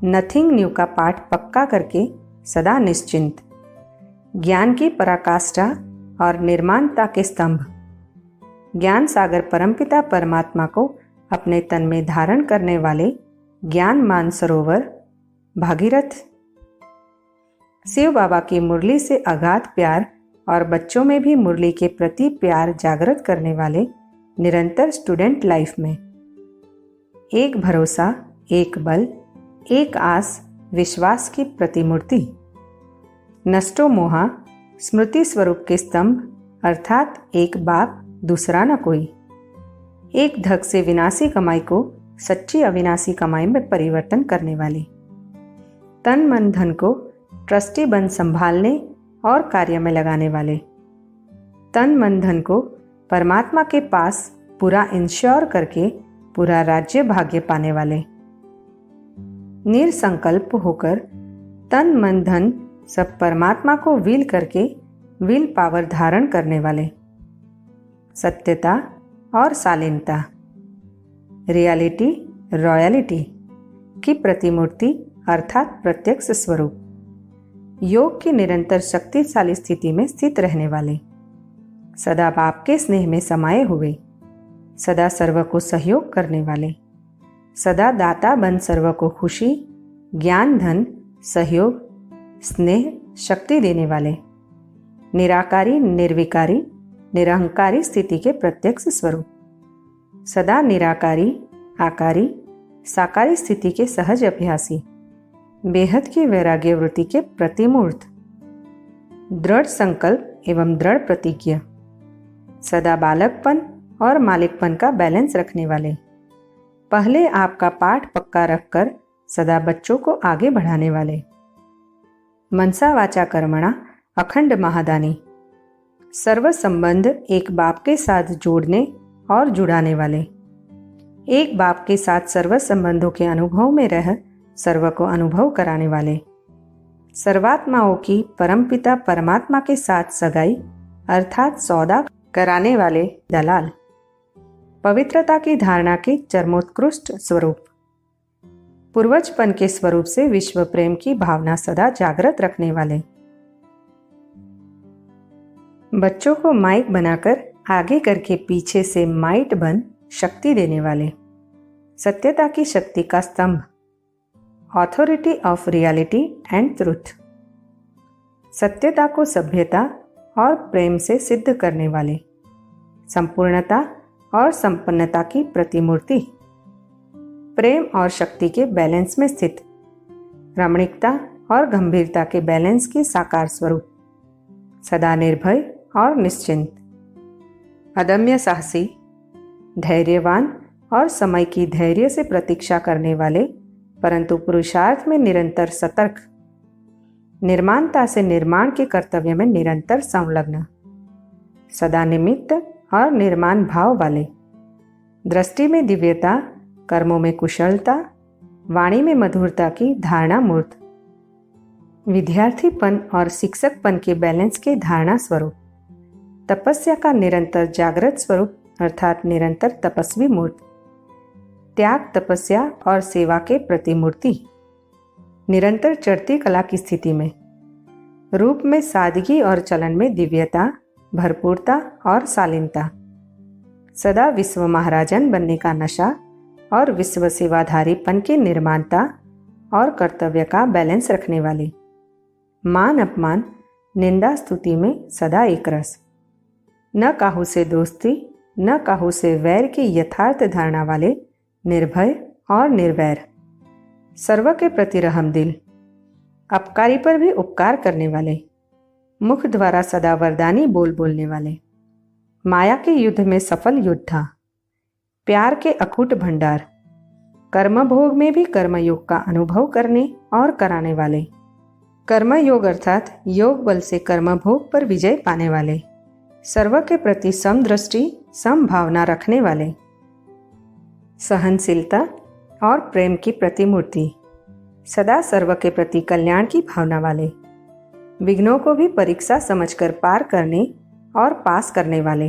नथिंग न्यू का पाठ पक्का करके सदा निश्चिंत, ज्ञान की पराकाष्ठा और निर्माणता के स्तंभ, ज्ञान सागर परमपिता परमात्मा को अपने तन में धारण करने वाले ज्ञान मान सरोवर भागीरथ, शिव बाबा की मुरली से अगाध प्यार और बच्चों में भी मुरली के प्रति प्यार जागृत करने वाले निरंतर स्टूडेंट लाइफ में एक भरोसा, एक बल, एक आस विश्वास की प्रतिमूर्ति, नष्टो मोहा स्मृति स्वरूप के स्तंभ, अर्थात एक बाप दूसरा न कोई, एक धक से विनाशी कमाई को सच्ची अविनाशी कमाई में परिवर्तन करने वाले, तन मन धन को ट्रस्टी बन संभालने और कार्य में लगाने वाले, तन मन धन को परमात्मा के पास पूरा इंश्योर करके पूरा राज्य भाग्य पाने वाले, निरसंकल्प होकर तन मन धन सब परमात्मा को विल करके विल पावर धारण करने वाले, सत्यता और शालीनता, रियलिटी रॉयलिटी की प्रतिमूर्ति अर्थात प्रत्यक्ष स्वरूप, योग की निरंतर शक्तिशाली स्थिति में स्थित रहने वाले, सदा बाप के स्नेह में समाये हुए, सदा सर्व को सहयोग करने वाले, सदा दाता बन सर्व को खुशी, ज्ञान धन सहयोग स्नेह शक्ति देने वाले, निराकारी निर्विकारी निरहंकारी स्थिति के प्रत्यक्ष स्वरूप, सदा निराकारी आकारी साकारी स्थिति के सहज अभ्यासी, बेहद की वैराग्य वृत्ति के प्रतिमूर्त, दृढ़ संकल्प एवं दृढ़ प्रतिज्ञा, सदा बालकपन और मालिकपन का बैलेंस रखने वाले, पहले आपका पाठ पक्का रखकर सदा बच्चों को आगे बढ़ाने वाले, मनसा वाचा कर्मणा अखंड महादानी, सर्व संबंध एक बाप के साथ जोड़ने और जुड़ाने वाले, एक बाप के साथ सर्व संबंधों के अनुभव में रह सर्व को अनुभव कराने वाले, सर्वात्माओं की परमपिता परमात्मा के साथ सगाई अर्थात सौदा कराने वाले दलाल, पवित्रता की धारणा के चरमोत्कृष्ट स्वरूप, पूर्वजपन के स्वरूप से विश्व प्रेम की भावना सदा जागृत रखने वाले, बच्चों को माइक बनाकर आगे करके पीछे से माइट बन शक्ति देने वाले, सत्यता की शक्ति का स्तंभ, authority of reality and truth, सत्यता को सभ्यता और प्रेम से सिद्ध करने वाले, संपूर्णता और संपन्नता की प्रतिमूर्ति, प्रेम और शक्ति के बैलेंस में स्थित, रमणीकता और गंभीरता के बैलेंस के साकार स्वरूप, सदा निर्भय और निश्चिंत, अदम्य साहसी, धैर्यवान और समय की धैर्य से प्रतीक्षा करने वाले परंतु पुरुषार्थ में निरंतर सतर्क, निर्माणता से निर्माण के कर्तव्य में निरंतर संलग्न, सदा निमित्त और निर्माण भाव वाले, दृष्टि में दिव्यता, कर्मों में कुशलता, वाणी में मधुरता की धारणा मूर्त, विद्यार्थीपन और शिक्षकपन के बैलेंस के धारणा स्वरूप, तपस्या का निरंतर जागृत स्वरूप अर्थात निरंतर तपस्वी मूर्त, त्याग तपस्या और सेवा के प्रतिमूर्ति, निरंतर चढ़ती कला की स्थिति में, रूप में सादगी और चलन में दिव्यता, भरपूरता और शालीनता, सदा विश्व महाराजन बनने का नशा और विश्व सेवाधारीपन की निर्माणता और कर्तव्य का बैलेंस रखने वाले, मान अपमान निंदा स्तुति में सदा एक रस, न काहू से दोस्ती न काहू से वैर की यथार्थ धारणा वाले, निर्भय और निर्वैर, सर्व के प्रति रहम दिल, अपकारी पर भी उपकार करने वाले, मुख द्वारा सदा वरदानी बोल बोलने वाले, माया के युद्ध में सफल योद्धा, प्यार के अकूट भंडार, कर्म भोग में भी कर्मयोग का अनुभव करने और कराने वाले, कर्मयोग अर्थात योग बल से कर्म भोग पर विजय पाने वाले, सर्व के प्रति समदृष्टि समभावना रखने वाले, सहनशीलता और प्रेम की प्रतिमूर्ति, सदा सर्व के प्रति कल्याण की भावना वाले, विघ्नों को भी परीक्षा समझकर पार करने और पास करने वाले,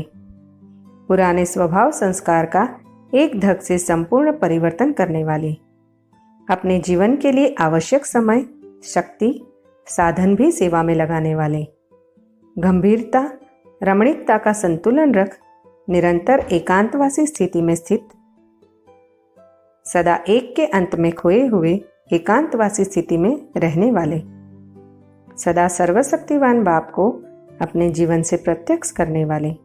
पुराने स्वभाव संस्कार का एक धक से संपूर्ण परिवर्तन करने वाले, अपने जीवन के लिए आवश्यक समय, शक्ति, साधन भी सेवा में लगाने वाले, गंभीरता, रमणीकता का संतुलन रख निरंतर एकांतवासी स्थिति में स्थित, सदा एक के अंत में खोए हुए एकांतवासी स्थिति में रहने वाले, सदा सर्वशक्तिवान बाप को अपने जीवन से प्रत्यक्ष करने वाले,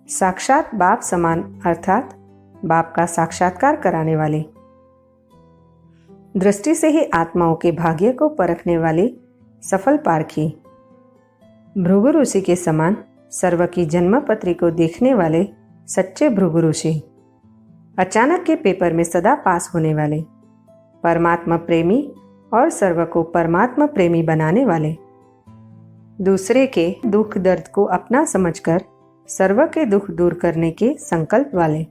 साक्षात बाप समान अर्थात बाप का साक्षात्कार कराने वाले, दृष्टि से ही आत्माओं के भाग्य को परखने वाले सफल पारखी, भृगु ऋषि के समान सर्व की जन्मपत्री को देखने वाले सच्चे भृगु ऋषि, अचानक के पेपर में सदा पास होने वाले, परमात्मा प्रेमी और सर्व को परमात्मा प्रेमी बनाने वाले, दूसरे के दुख दर्द को अपना समझकर सर्व के दुख दूर करने के संकल्प वाले,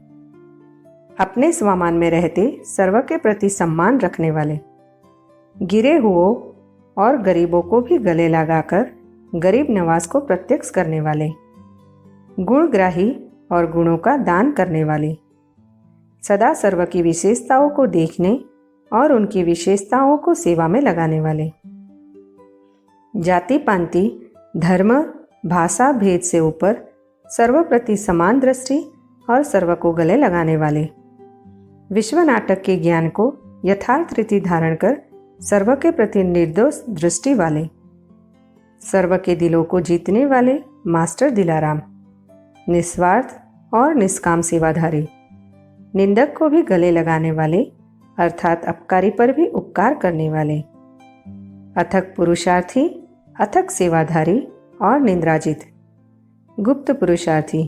अपने स्वामान में रहते सर्व के प्रति सम्मान रखने वाले, गिरे हुओं और गरीबों को भी गले लगाकर गरीब नवाज को प्रत्यक्ष करने वाले, गुणग्राही और गुणों का दान करने वाले, सदा सर्व की विशेषताओं को देखने और उनकी विशेषताओं को सेवा में लगाने वाले, जाति पांति, धर्म, भाषा भेद से ऊपर सर्व प्रति समान दृष्टि और सर्व को गले लगाने वाले, विश्व नाटक के ज्ञान को यथार्थ रीति धारण कर सर्व के प्रति निर्दोष दृष्टि वाले, सर्व के दिलों को जीतने वाले मास्टर दिलाराम, निस्वार्थ और निष्काम सेवाधारी, निंदक को भी गले लगाने वाले अर्थात अपकारी पर भी उपकार करने वाले, अथक पुरुषार्थी, अथक सेवाधारी और निंद्राजित, गुप्त पुरुषार्थी,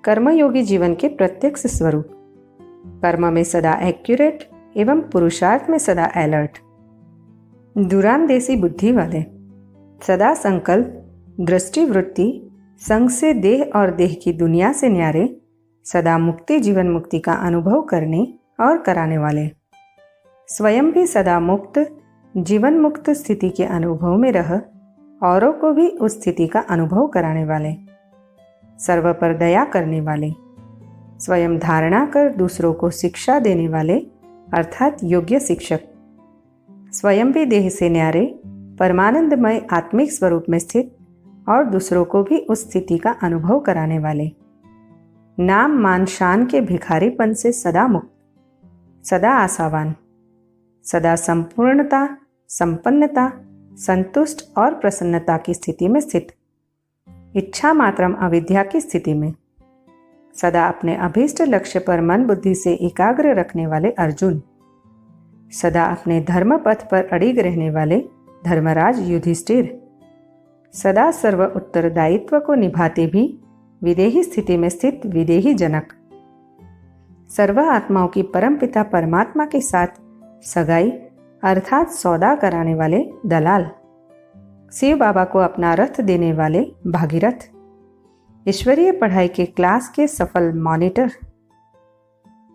कर्मयोगी जीवन के प्रत्यक्ष स्वरूप, कर्म में सदा एक्यूरेट एवं पुरुषार्थ में सदा अलर्ट, दूरांदेशी बुद्धि वाले, सदा संकल्प, दृष्टि वृत्ति, संग से देह और देह की दुनिया से न्यारे, सदा मुक्ति जीवन मुक्ति का अनुभव करने और कराने वाले, स्वयं भी सदा मुक्त जीवन मुक्त स्थिति के अनुभव में रह औरों को भी उस स्थिति का अनुभव कराने वाले, सर्व पर दया करने वाले, स्वयं धारणा कर दूसरों को शिक्षा देने वाले अर्थात योग्य शिक्षक, स्वयं भी देह से न्यारे परमानंदमय आत्मिक स्वरूप में स्थित और दूसरों को भी उस स्थिति का अनुभव कराने वाले, नाम मान शान के भिखारीपन से सदा मुक्त, सदा आशावान, सदा संपूर्णता, संपन्नता, संतुष्ट और प्रसन्नता की स्थिति में स्थित, इच्छा मात्रम अविद्या की स्थिति में, सदा अपने अभीष्ट लक्ष्य पर मन बुद्धि से एकाग्र रखने वाले अर्जुन, सदा अपने धर्म पथ पर अड़िग रहने वाले धर्मराज युधिष्ठिर, सदा सर्व उत्तरदायित्व को निभाते भी विदेही स्थिति में स्थित विदेही जनक, सर्व आत्माओं की परमपिता परमात्मा के साथ सगाई अर्थात सौदा कराने वाले दलाल, शिव बाबा को अपना रथ देने वाले भागीरथ, ईश्वरीय पढ़ाई के क्लास के सफल मॉनिटर,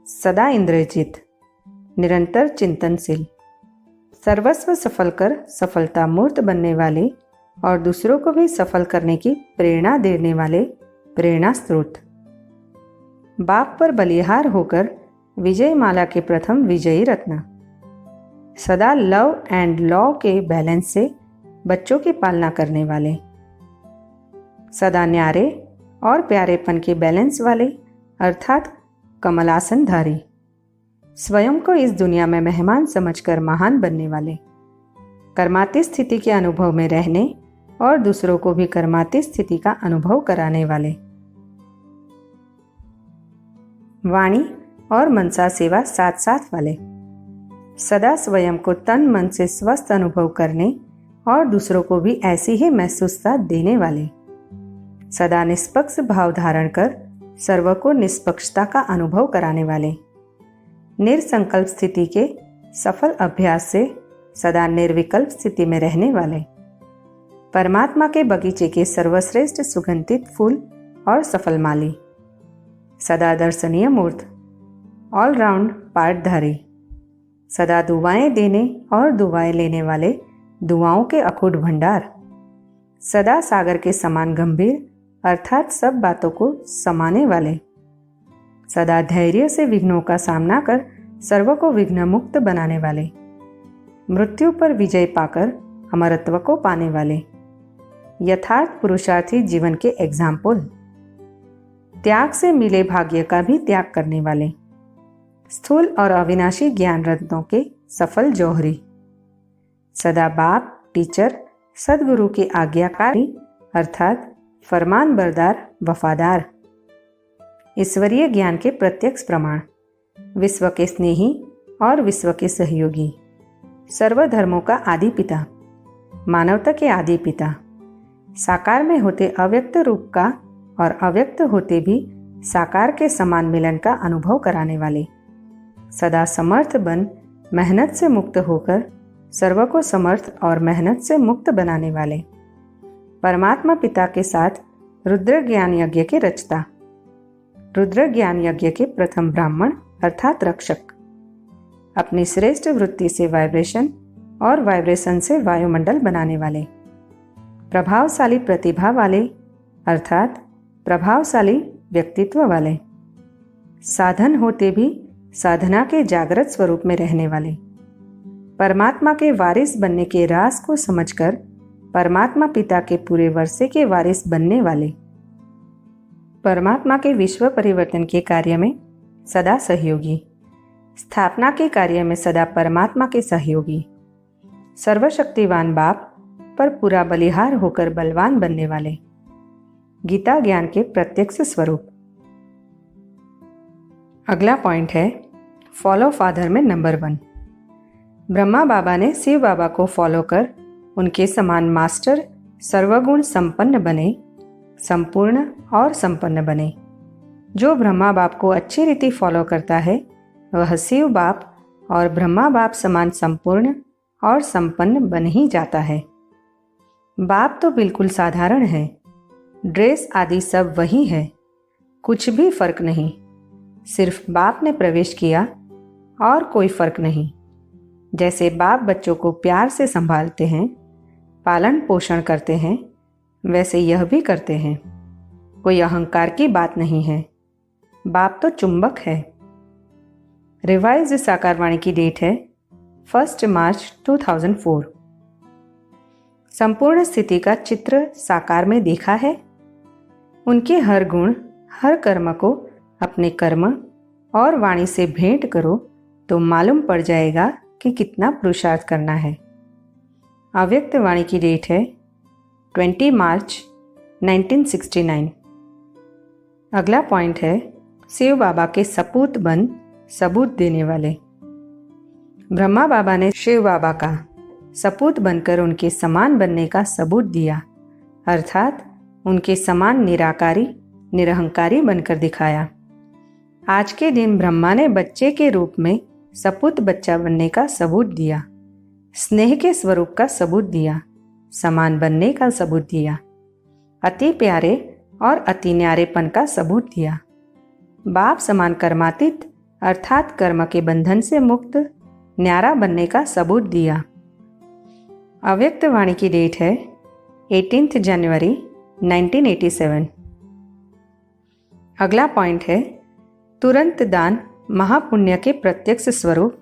सदा इंद्रजित, निरंतर चिंतनशील, सर्वस्व सफल कर सफलता मूर्त बनने वाले और दूसरों को भी सफल करने की प्रेरणा देने वाले प्रेरणा स्रोत, बाप पर बलिहार होकर विजय माला के प्रथम विजयी रत्न, सदा लव एंड लॉ के बैलेंस से बच्चों की पालना करने वाले, सदा न्यारे और प्यारेपन के बैलेंस वाले अर्थात कमलासनधारी, स्वयं को इस दुनिया में मेहमान समझकर महान बनने वाले, कर्माती स्थिति के अनुभव में रहने और दूसरों को भी कर्माती स्थिति का अनुभव कराने वाले, वाणी और मनसा सेवा साथ साथ वाले, सदा स्वयं को तन मन से स्वस्थ अनुभव करने और दूसरों को भी ऐसी ही महसूसता देने वाले, सदा निष्पक्ष भाव धारण कर सर्व को निष्पक्षता का अनुभव कराने वाले, निरसंकल्प स्थिति के सफल अभ्यास से सदा निर्विकल्प स्थिति में रहने वाले, परमात्मा के बगीचे के सर्वश्रेष्ठ सुगंधित फूल और सफल माली, सदा दर्शनीय मूर्त, ऑलराउंड पाठधारी, सदा दुआएं देने और दुआएं लेने वाले दुआओं के अखूट भंडार, सदा सागर के समान गंभीर अर्थात सब बातों को समाने वाले, सदा धैर्य से विघ्नों का सामना कर सर्व को विघ्न मुक्त बनाने वाले, मृत्यु पर विजय पाकर अमरत्व को पाने वाले, यथार्थ पुरुषार्थी जीवन के एग्जाम्पल, त्याग से मिले भाग्य का भी त्याग करने वाले, स्थूल और अविनाशी ज्ञान रत्नों के सफल जौहरी, सदा बाप टीचर सदगुरु की आज्ञाकारी अर्थात फरमान बरदार वफादार, ईश्वरीय ज्ञान के प्रत्यक्ष प्रमाण, विश्व के स्नेही और विश्व के सहयोगी, सर्वधर्मों का आदि पिता, मानवता के आदि पिता, साकार में होते अव्यक्त रूप का और अव्यक्त होते भी साकार के समान मिलन का अनुभव कराने वाले, सदा समर्थ बन मेहनत से मुक्त होकर सर्व को समर्थ और मेहनत से मुक्त बनाने वाले, परमात्मा पिता के साथ रुद्र ज्ञान यज्ञ के रचता, रुद्र ज्ञान यज्ञ के प्रथम ब्राह्मण अर्थात रक्षक, अपनी श्रेष्ठ वृत्ति से वाइब्रेशन और वाइब्रेशन से वायुमंडल बनाने वाले, प्रभावशाली प्रतिभा वाले अर्थात प्रभावशाली व्यक्तित्व वाले, साधन होते भी साधना के जागृत स्वरूप में रहने वाले, परमात्मा के वारिस बनने के राज को समझकर परमात्मा पिता के पूरे वर्षे के वारिस बनने वाले, परमात्मा के विश्व परिवर्तन के कार्य में सदा सहयोगी, स्थापना के कार्य में सदा परमात्मा के सहयोगी, सर्वशक्तिवान बाप पर पूरा बलिहार होकर बलवान बनने वाले, गीता ज्ञान के प्रत्यक्ष स्वरूप। अगला पॉइंट है फॉलो फादर में नंबर 1। ब्रह्मा बाबा ने शिव बाबा को फॉलो कर उनके समान मास्टर सर्वगुण संपन्न बने, संपूर्ण और संपन्न बने। जो ब्रह्मा बाप को अच्छी रीति फॉलो करता है वह शिव बाप और ब्रह्मा बाप समान संपूर्ण और संपन्न बन ही जाता है। बाप तो बिल्कुल साधारण है, ड्रेस आदि सब वही है, कुछ भी फर्क नहीं, सिर्फ बाप ने प्रवेश किया और कोई फर्क नहीं। जैसे बाप बच्चों को प्यार से संभालते हैं, पालन पोषण करते हैं, वैसे यह भी करते हैं। कोई अहंकार की बात नहीं है, बाप तो चुंबक है। रिवाइज्ड साकारवाणी की डेट है 1 मार्च 2004। संपूर्ण स्थिति का चित्र साकार में देखा है। उनके हर गुण हर कर्म को अपने कर्म और वाणी से भेंट करो तो मालूम पड़ जाएगा कि कितना पुरुषार्थ करना है। अव्यक्त वाणी की डेट है 20 मार्च 1969। अगला पॉइंट है शिव बाबा के सपूत बन सबूत देने वाले। ब्रह्मा बाबा ने शिव बाबा का सपूत बनकर उनके समान बनने का सबूत दिया, अर्थात उनके समान निराकारी निरहंकारी बनकर दिखाया। आज के दिन ब्रह्मा ने बच्चे के रूप में सपूत बच्चा बनने का सबूत दिया, स्नेह के स्वरूप का सबूत दिया, समान बनने का सबूत दिया, अति प्यारे और अति न्यारेपन का सबूत दिया, बाप समान कर्मातीत अर्थात कर्म के बंधन से मुक्त न्यारा बनने का सबूत दिया। अव्यक्त वाणी की डेट है 18 जनवरी 1987। अगला पॉइंट है तुरंत दान महापुण्य के प्रत्यक्ष स्वरूप।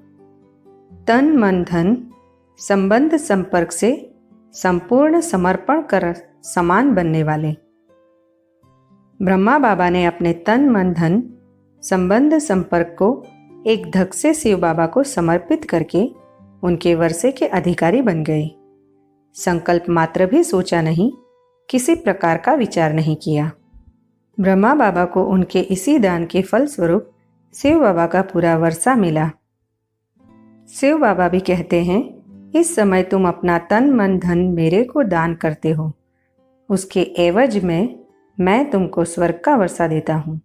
तन मन धन संबंध संपर्क से संपूर्ण समर्पण कर समान बनने वाले। ब्रह्मा बाबा ने अपने तन मन धन संबंध संपर्क को एक धक से शिव बाबा को समर्पित करके उनके वर्षे के अधिकारी बन गए। संकल्प मात्र भी सोचा नहीं, किसी प्रकार का विचार नहीं किया। ब्रह्मा बाबा को उनके इसी दान के फल स्वरूप शिव बाबा का पूरा वर्षा मिला। शिव बाबा भी कहते हैं, इस समय तुम अपना तन मन धन मेरे को दान करते हो, उसके एवज में मैं तुमको स्वर्ग का वर्षा देता हूँ।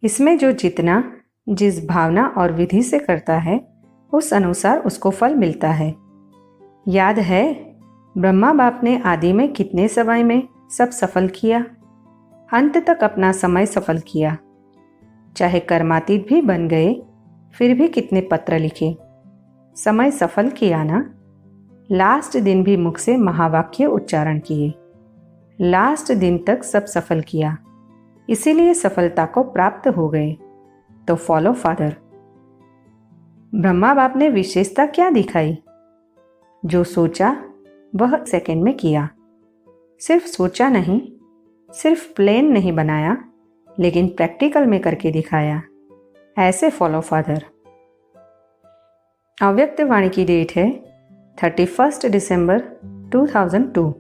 इसमें जो जितना जिस भावना और विधि से करता है उस अनुसार उसको फल मिलता है। याद है ब्रह्मा बाप ने आदि में कितने समय में सब सफल किया, अंत तक अपना समय सफल किया। चाहे कर्मातीत भी बन गए फिर भी कितने पत्र लिखे, समय सफल किया ना। लास्ट दिन भी मुख से महावाक्य उच्चारण किए, लास्ट दिन तक सब सफल किया, इसीलिए सफलता को प्राप्त हो गए। तो फॉलो फादर। ब्रह्मा बाप ने विशेषता क्या दिखाई? जो सोचा वह सेकंड में किया। सिर्फ सोचा नहीं, सिर्फ प्लेन नहीं बनाया, लेकिन प्रैक्टिकल में करके दिखाया। ऐसे फॉलो फादर। अव्यक्त वाणी की डेट है 31 दिसंबर 2002।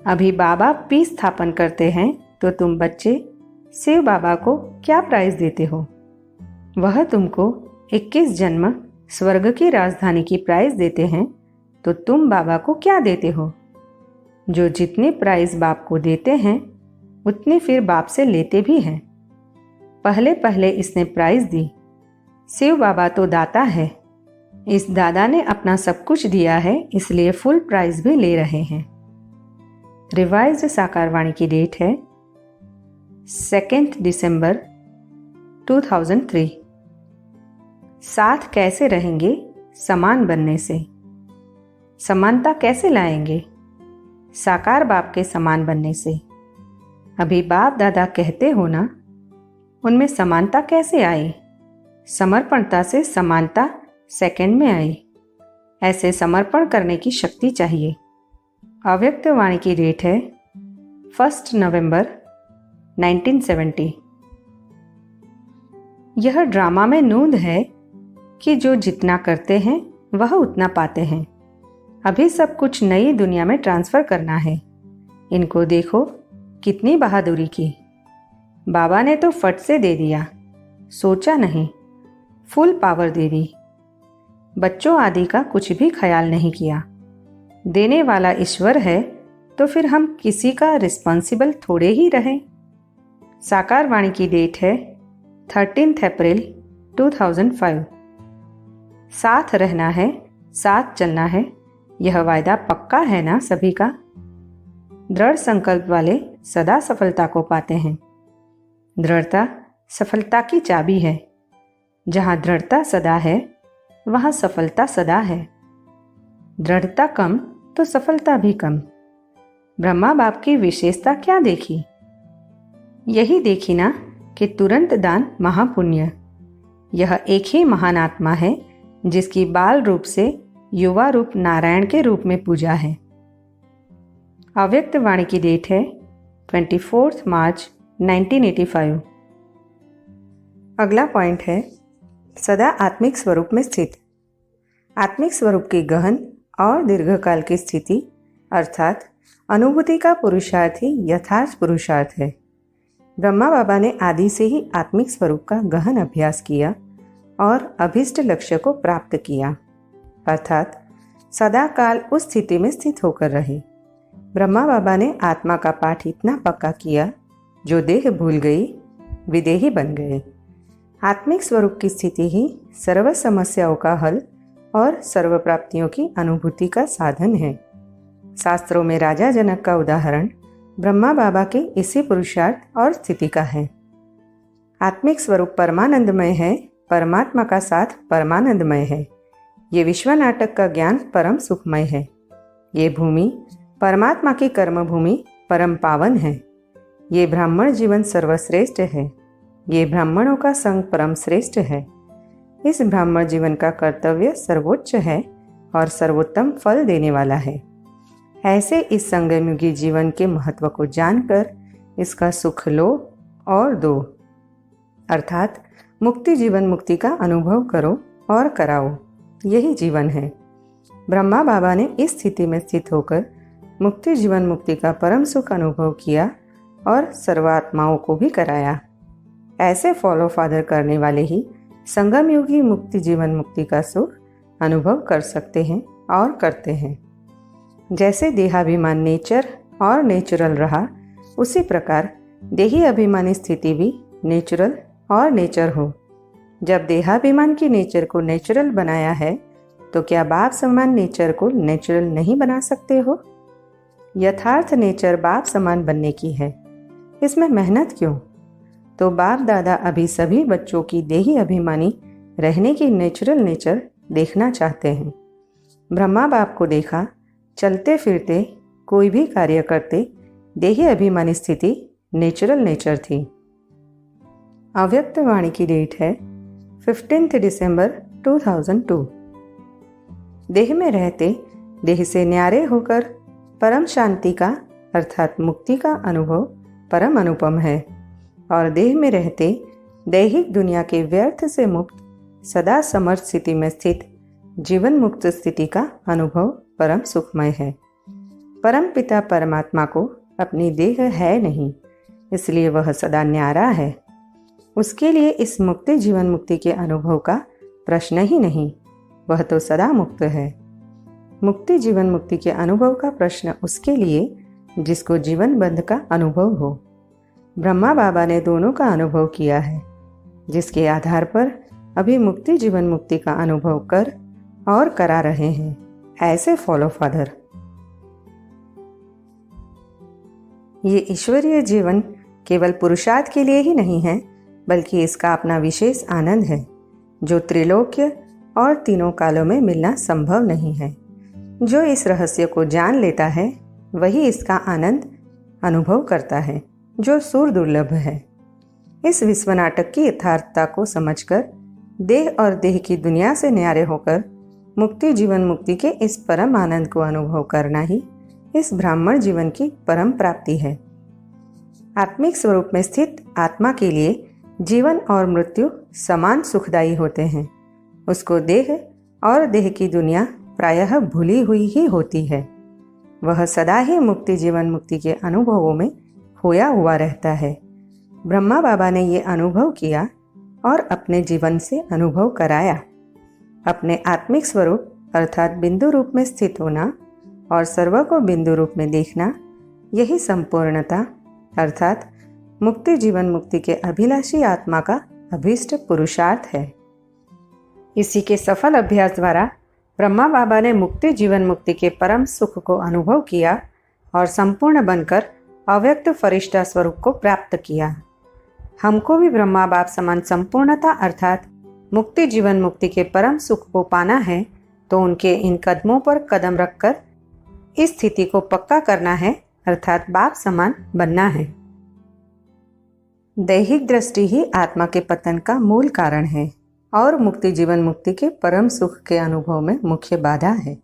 अभी बाबा पीस स्थापन करते हैं तो तुम बच्चे शिव बाबा को क्या प्राइज देते हो? वह तुमको 21 जन्म स्वर्ग की राजधानी की प्राइज देते हैं तो तुम बाबा को क्या देते हो? जो जितनी प्राइज बाप को देते हैं उतनी फिर बाप से लेते भी हैं। पहले पहले इसने प्राइज दी। शिव बाबा तो दाता है, इस दादा ने अपना सब कुछ दिया है, इसलिए फुल प्राइज भी ले रहे हैं। रिवाइज्ड साकार वाणी की डेट है 2 दिसंबर 2003। साथ कैसे रहेंगे? समान बनने से। समानता कैसे लाएंगे? साकार बाप के समान बनने से। अभी बाप दादा कहते हो ना, उनमें समानता कैसे आई? समर्पणता से समानता सेकंड में आई। ऐसे समर्पण करने की शक्ति चाहिए। अव्यक्त वाणी की डेट है 1 नवंबर 1970। यह ड्रामा में नूंद है कि जो जितना करते हैं वह उतना पाते हैं। अभी सब कुछ नई दुनिया में ट्रांसफर करना है। इनको देखो कितनी बहादुरी की। बाबा ने तो फट से दे दिया, सोचा नहीं, फुल पावर दे दी। बच्चों आदि का कुछ भी ख्याल नहीं किया। देने वाला ईश्वर है तो फिर हम किसी का रिस्पॉन्सिबल थोड़े ही रहें। साकार वाणी की डेट है 13 अप्रैल 2005। साथ रहना है, साथ चलना है, यह वायदा पक्का है ना सभी का? दृढ़ संकल्प वाले सदा सफलता को पाते हैं। दृढ़ता सफलता की चाबी है। जहाँ दृढ़ता सदा है वहाँ सफलता सदा है। दृढ़ता कम तो सफलता भी कम। ब्रह्मा बाप की विशेषता क्या देखी? यही देखी ना कि तुरंत दान महापुण्य। यह एक ही महान आत्मा है जिसकी बाल रूप से युवा रूप नारायण के रूप में पूजा है। अव्यक्त वाणी की डेट है 24 मार्च 1985। अगला पॉइंट है सदा आत्मिक स्वरूप में स्थित। आत्मिक स्वरूप की गहन और दीर्घकाल की स्थिति अर्थात अनुभूति का पुरुषार्थ ही यथार्थ पुरुषार्थ है। ब्रह्मा बाबा ने आदि से ही आत्मिक स्वरूप का गहन अभ्यास किया और अभीष्ट लक्ष्य को प्राप्त किया, अर्थात सदा काल उस स्थिति में स्थित होकर रहे। ब्रह्मा बाबा ने आत्मा का पाठ इतना पक्का किया जो देह भूल गई विदेही बन गए। आत्मिक स्वरूप की स्थिति ही सर्व समस्याओं का हल और सर्व प्राप्तियों की अनुभूति का साधन है। शास्त्रों में राजा जनक का उदाहरण ब्रह्मा बाबा के इसी पुरुषार्थ और स्थिति का है। आत्मिक स्वरूप परमानंदमय है, परमात्मा का साथ परमानंदमय है। ये विश्व नाटक का ज्ञान परम सुखमय है। ये भूमि परमात्मा की कर्म भूमि परम पावन है। ये ब्राह्मण जीवन सर्वश्रेष्ठ है। ये ब्राह्मणों का संग परम श्रेष्ठ है। इस ब्राह्मण जीवन का कर्तव्य सर्वोच्च है और सर्वोत्तम फल देने वाला है। ऐसे इस संगमयुगी जीवन के महत्व को जानकर इसका सुख लो और दो, अर्थात मुक्ति जीवन मुक्ति का अनुभव करो और कराओ। यही जीवन है। ब्रह्मा बाबा ने इस स्थिति में स्थित होकर मुक्ति जीवन मुक्ति का परम सुख अनुभव किया और सर्वात्माओं को भी कराया। ऐसे फॉलो फादर करने वाले ही संगम युगी मुक्ति जीवन मुक्ति का सुख अनुभव कर सकते हैं और करते हैं। जैसे देहाभिमान नेचर और नेचुरल रहा, उसी प्रकार देही अभिमानी स्थिति भी नेचुरल और नेचर हो। जब देहाभिमान की नेचर को नेचुरल बनाया है, तो क्या बाप समान नेचर को नेचुरल नहीं बना सकते हो? यथार्थ नेचर बाप समान बनने की है, इसमें मेहनत क्यों? तो बाप दादा अभी सभी बच्चों की देही अभिमानी रहने की नेचुरल नेचर देखना चाहते हैं। ब्रह्मा बाप को देखा, चलते फिरते कोई भी कार्य करते देही अभिमानी स्थिति नेचुरल नेचर थी। अव्यक्त वाणी की डेट है 15 दिसंबर 2002। देह में रहते देह से न्यारे होकर परम शांति का अर्थात मुक्ति का अनुभव परम अनुपम है, और देह में रहते दैहिक दुनिया के व्यर्थ से मुक्त सदा समर्थ स्थिति में स्थित जीवन मुक्त स्थिति का अनुभव परम सुखमय है। परम पिता परमात्मा को अपनी देह है नहीं, इसलिए वह सदा न्यारा है। उसके लिए इस मुक्ति जीवन मुक्ति के अनुभव का प्रश्न ही नहीं, वह तो सदा मुक्त है। मुक्ति जीवन मुक्ति के अनुभव का प्रश्न उसके लिए जिसको जीवन बंध का अनुभव हो। ब्रह्मा बाबा ने दोनों का अनुभव किया है, जिसके आधार पर अभी मुक्ति जीवन मुक्ति का अनुभव कर और करा रहे हैं। ऐसे फॉलो फादर। ये ईश्वरीय जीवन केवल पुरुषार्थ के लिए ही नहीं है, बल्कि इसका अपना विशेष आनंद है, जो त्रिलोक्य और तीनों कालों में मिलना संभव नहीं है। जो इस रहस्य को जान लेता है वही इसका आनंद अनुभव करता है, जो सुर दुर्लभ है। इस विश्व नाटक की यथार्थता को समझकर देह और देह की दुनिया से न्यारे होकर मुक्ति जीवन मुक्ति के इस परम आनंद को अनुभव करना ही इस ब्राह्मण जीवन की परम प्राप्ति है। आत्मिक स्वरूप में स्थित आत्मा के लिए जीवन और मृत्यु समान सुखदायी होते हैं। उसको देह और देह की दुनिया प्रायः भूली हुई ही होती है। वह सदा ही मुक्ति जीवन मुक्ति के अनुभवों में खोया हुआ रहता है। ब्रह्मा बाबा ने ये अनुभव किया और अपने जीवन से अनुभव कराया। अपने आत्मिक स्वरूप अर्थात बिंदु रूप में स्थित होना और सर्व को बिंदु रूप में देखना, यही संपूर्णता अर्थात मुक्ति जीवन मुक्ति के अभिलाषी आत्मा का अभीष्ट पुरुषार्थ है। इसी के सफल अभ्यास द्वारा ब्रह्मा बाबा ने मुक्ति जीवन मुक्ति के परम सुख को अनुभव किया और संपूर्ण बनकर अव्यक्त फरिश्ता स्वरूप को प्राप्त किया। हमको भी ब्रह्मा बाप समान संपूर्णता अर्थात मुक्ति जीवन मुक्ति के परम सुख को पाना है, तो उनके इन कदमों पर कदम रखकर इस स्थिति को पक्का करना है अर्थात बाप समान बनना है। दैहिक दृष्टि ही आत्मा के पतन का मूल कारण है और मुक्ति जीवन मुक्ति के परम सुख के अनुभव में मुख्य बाधा है।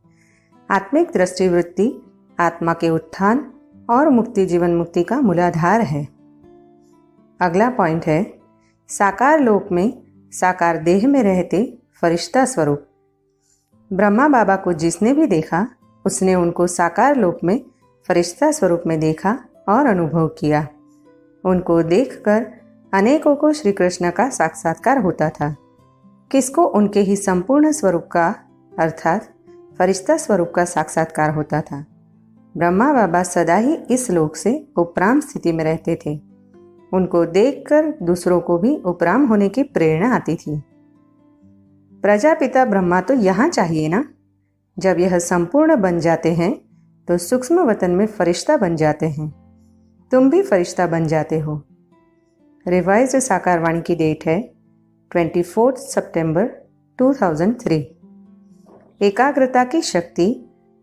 आत्मिक दृष्टि वृत्ति आत्मा के उत्थान और मुक्ति जीवन मुक्ति का मूलाधार है। अगला पॉइंट है साकार लोक में साकार देह में रहते फरिश्ता स्वरूप। ब्रह्मा बाबा को जिसने भी देखा उसने उनको साकार लोक में फरिश्ता स्वरूप में देखा और अनुभव किया। उनको देखकर अनेकों को श्री कृष्ण का साक्षात्कार होता था। किसको उनके ही संपूर्ण स्वरूप का अर्थात फरिश्ता स्वरूप का साक्षात्कार होता था। ब्रह्मा बाबा सदा ही इस लोक से उपराम स्थिति में रहते थे। उनको देखकर दूसरों को भी उपराम होने की प्रेरणा आती थी। प्रजापिता ब्रह्मा तो यहाँ चाहिए ना। जब यह संपूर्ण बन जाते हैं तो सूक्ष्म वतन में फरिश्ता बन जाते हैं। तुम भी फरिश्ता बन जाते हो। रिवाइज्ड साकार वाणी की डेट है 24 सितंबर 2003। एकाग्रता की शक्ति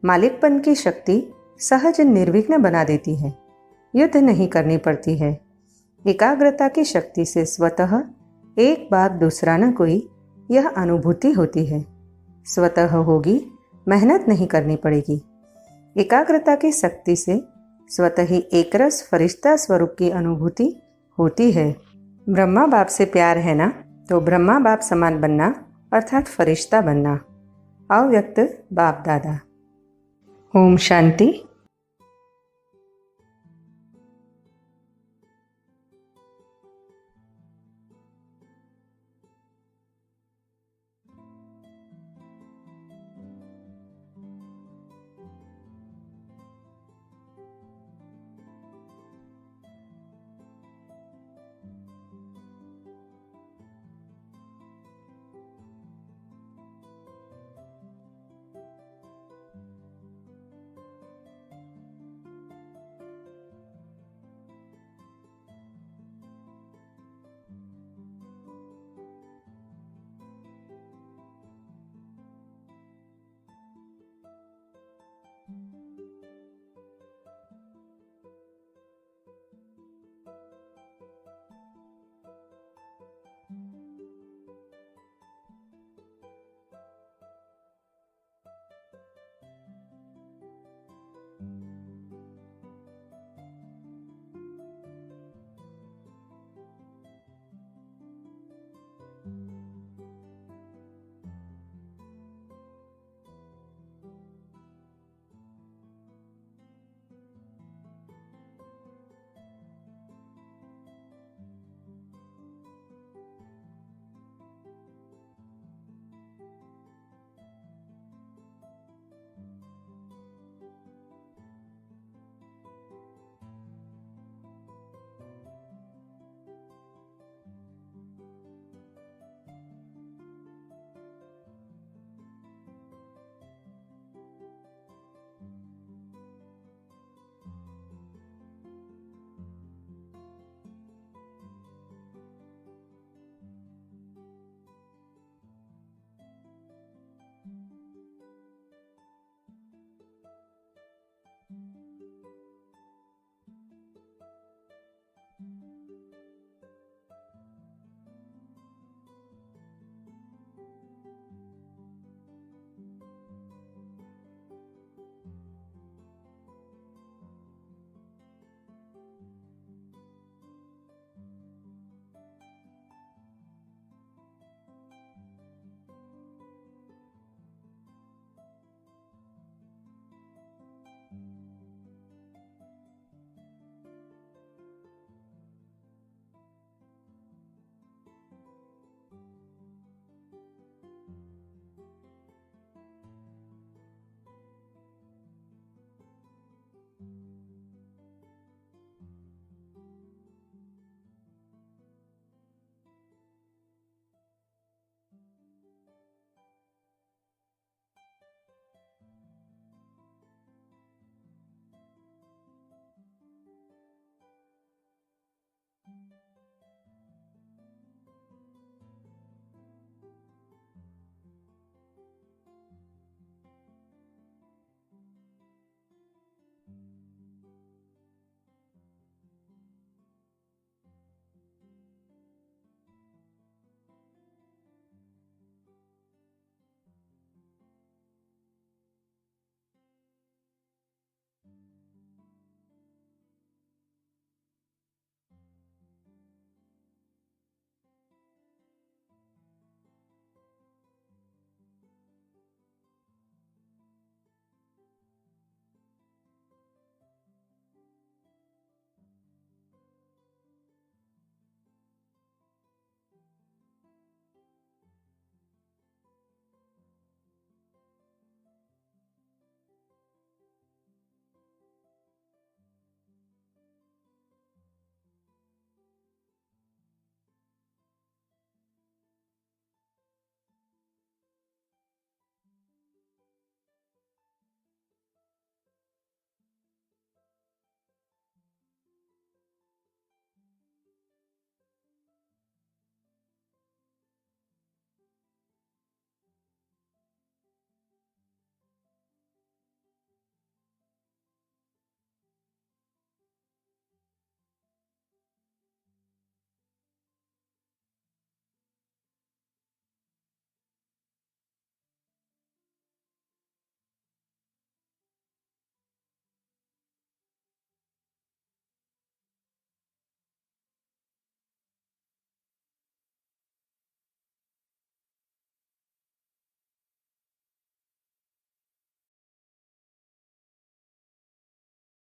मालिकपन की शक्ति सहज निर्विघ्न बना देती है। युद्ध नहीं करनी पड़ती है। एकाग्रता की शक्ति से स्वतः एक बात दूसरा न कोई यह अनुभूति होती है। स्वतः होगी, मेहनत नहीं करनी पड़ेगी। एकाग्रता की शक्ति से स्वतः ही एकरस फरिश्ता स्वरूप की अनुभूति होती है। ब्रह्मा बाप से प्यार है ना, तो ब्रह्मा बाप समान बनना अर्थात फरिश्ता बनना। अव्यक्त बाप दादा। ओम शांति।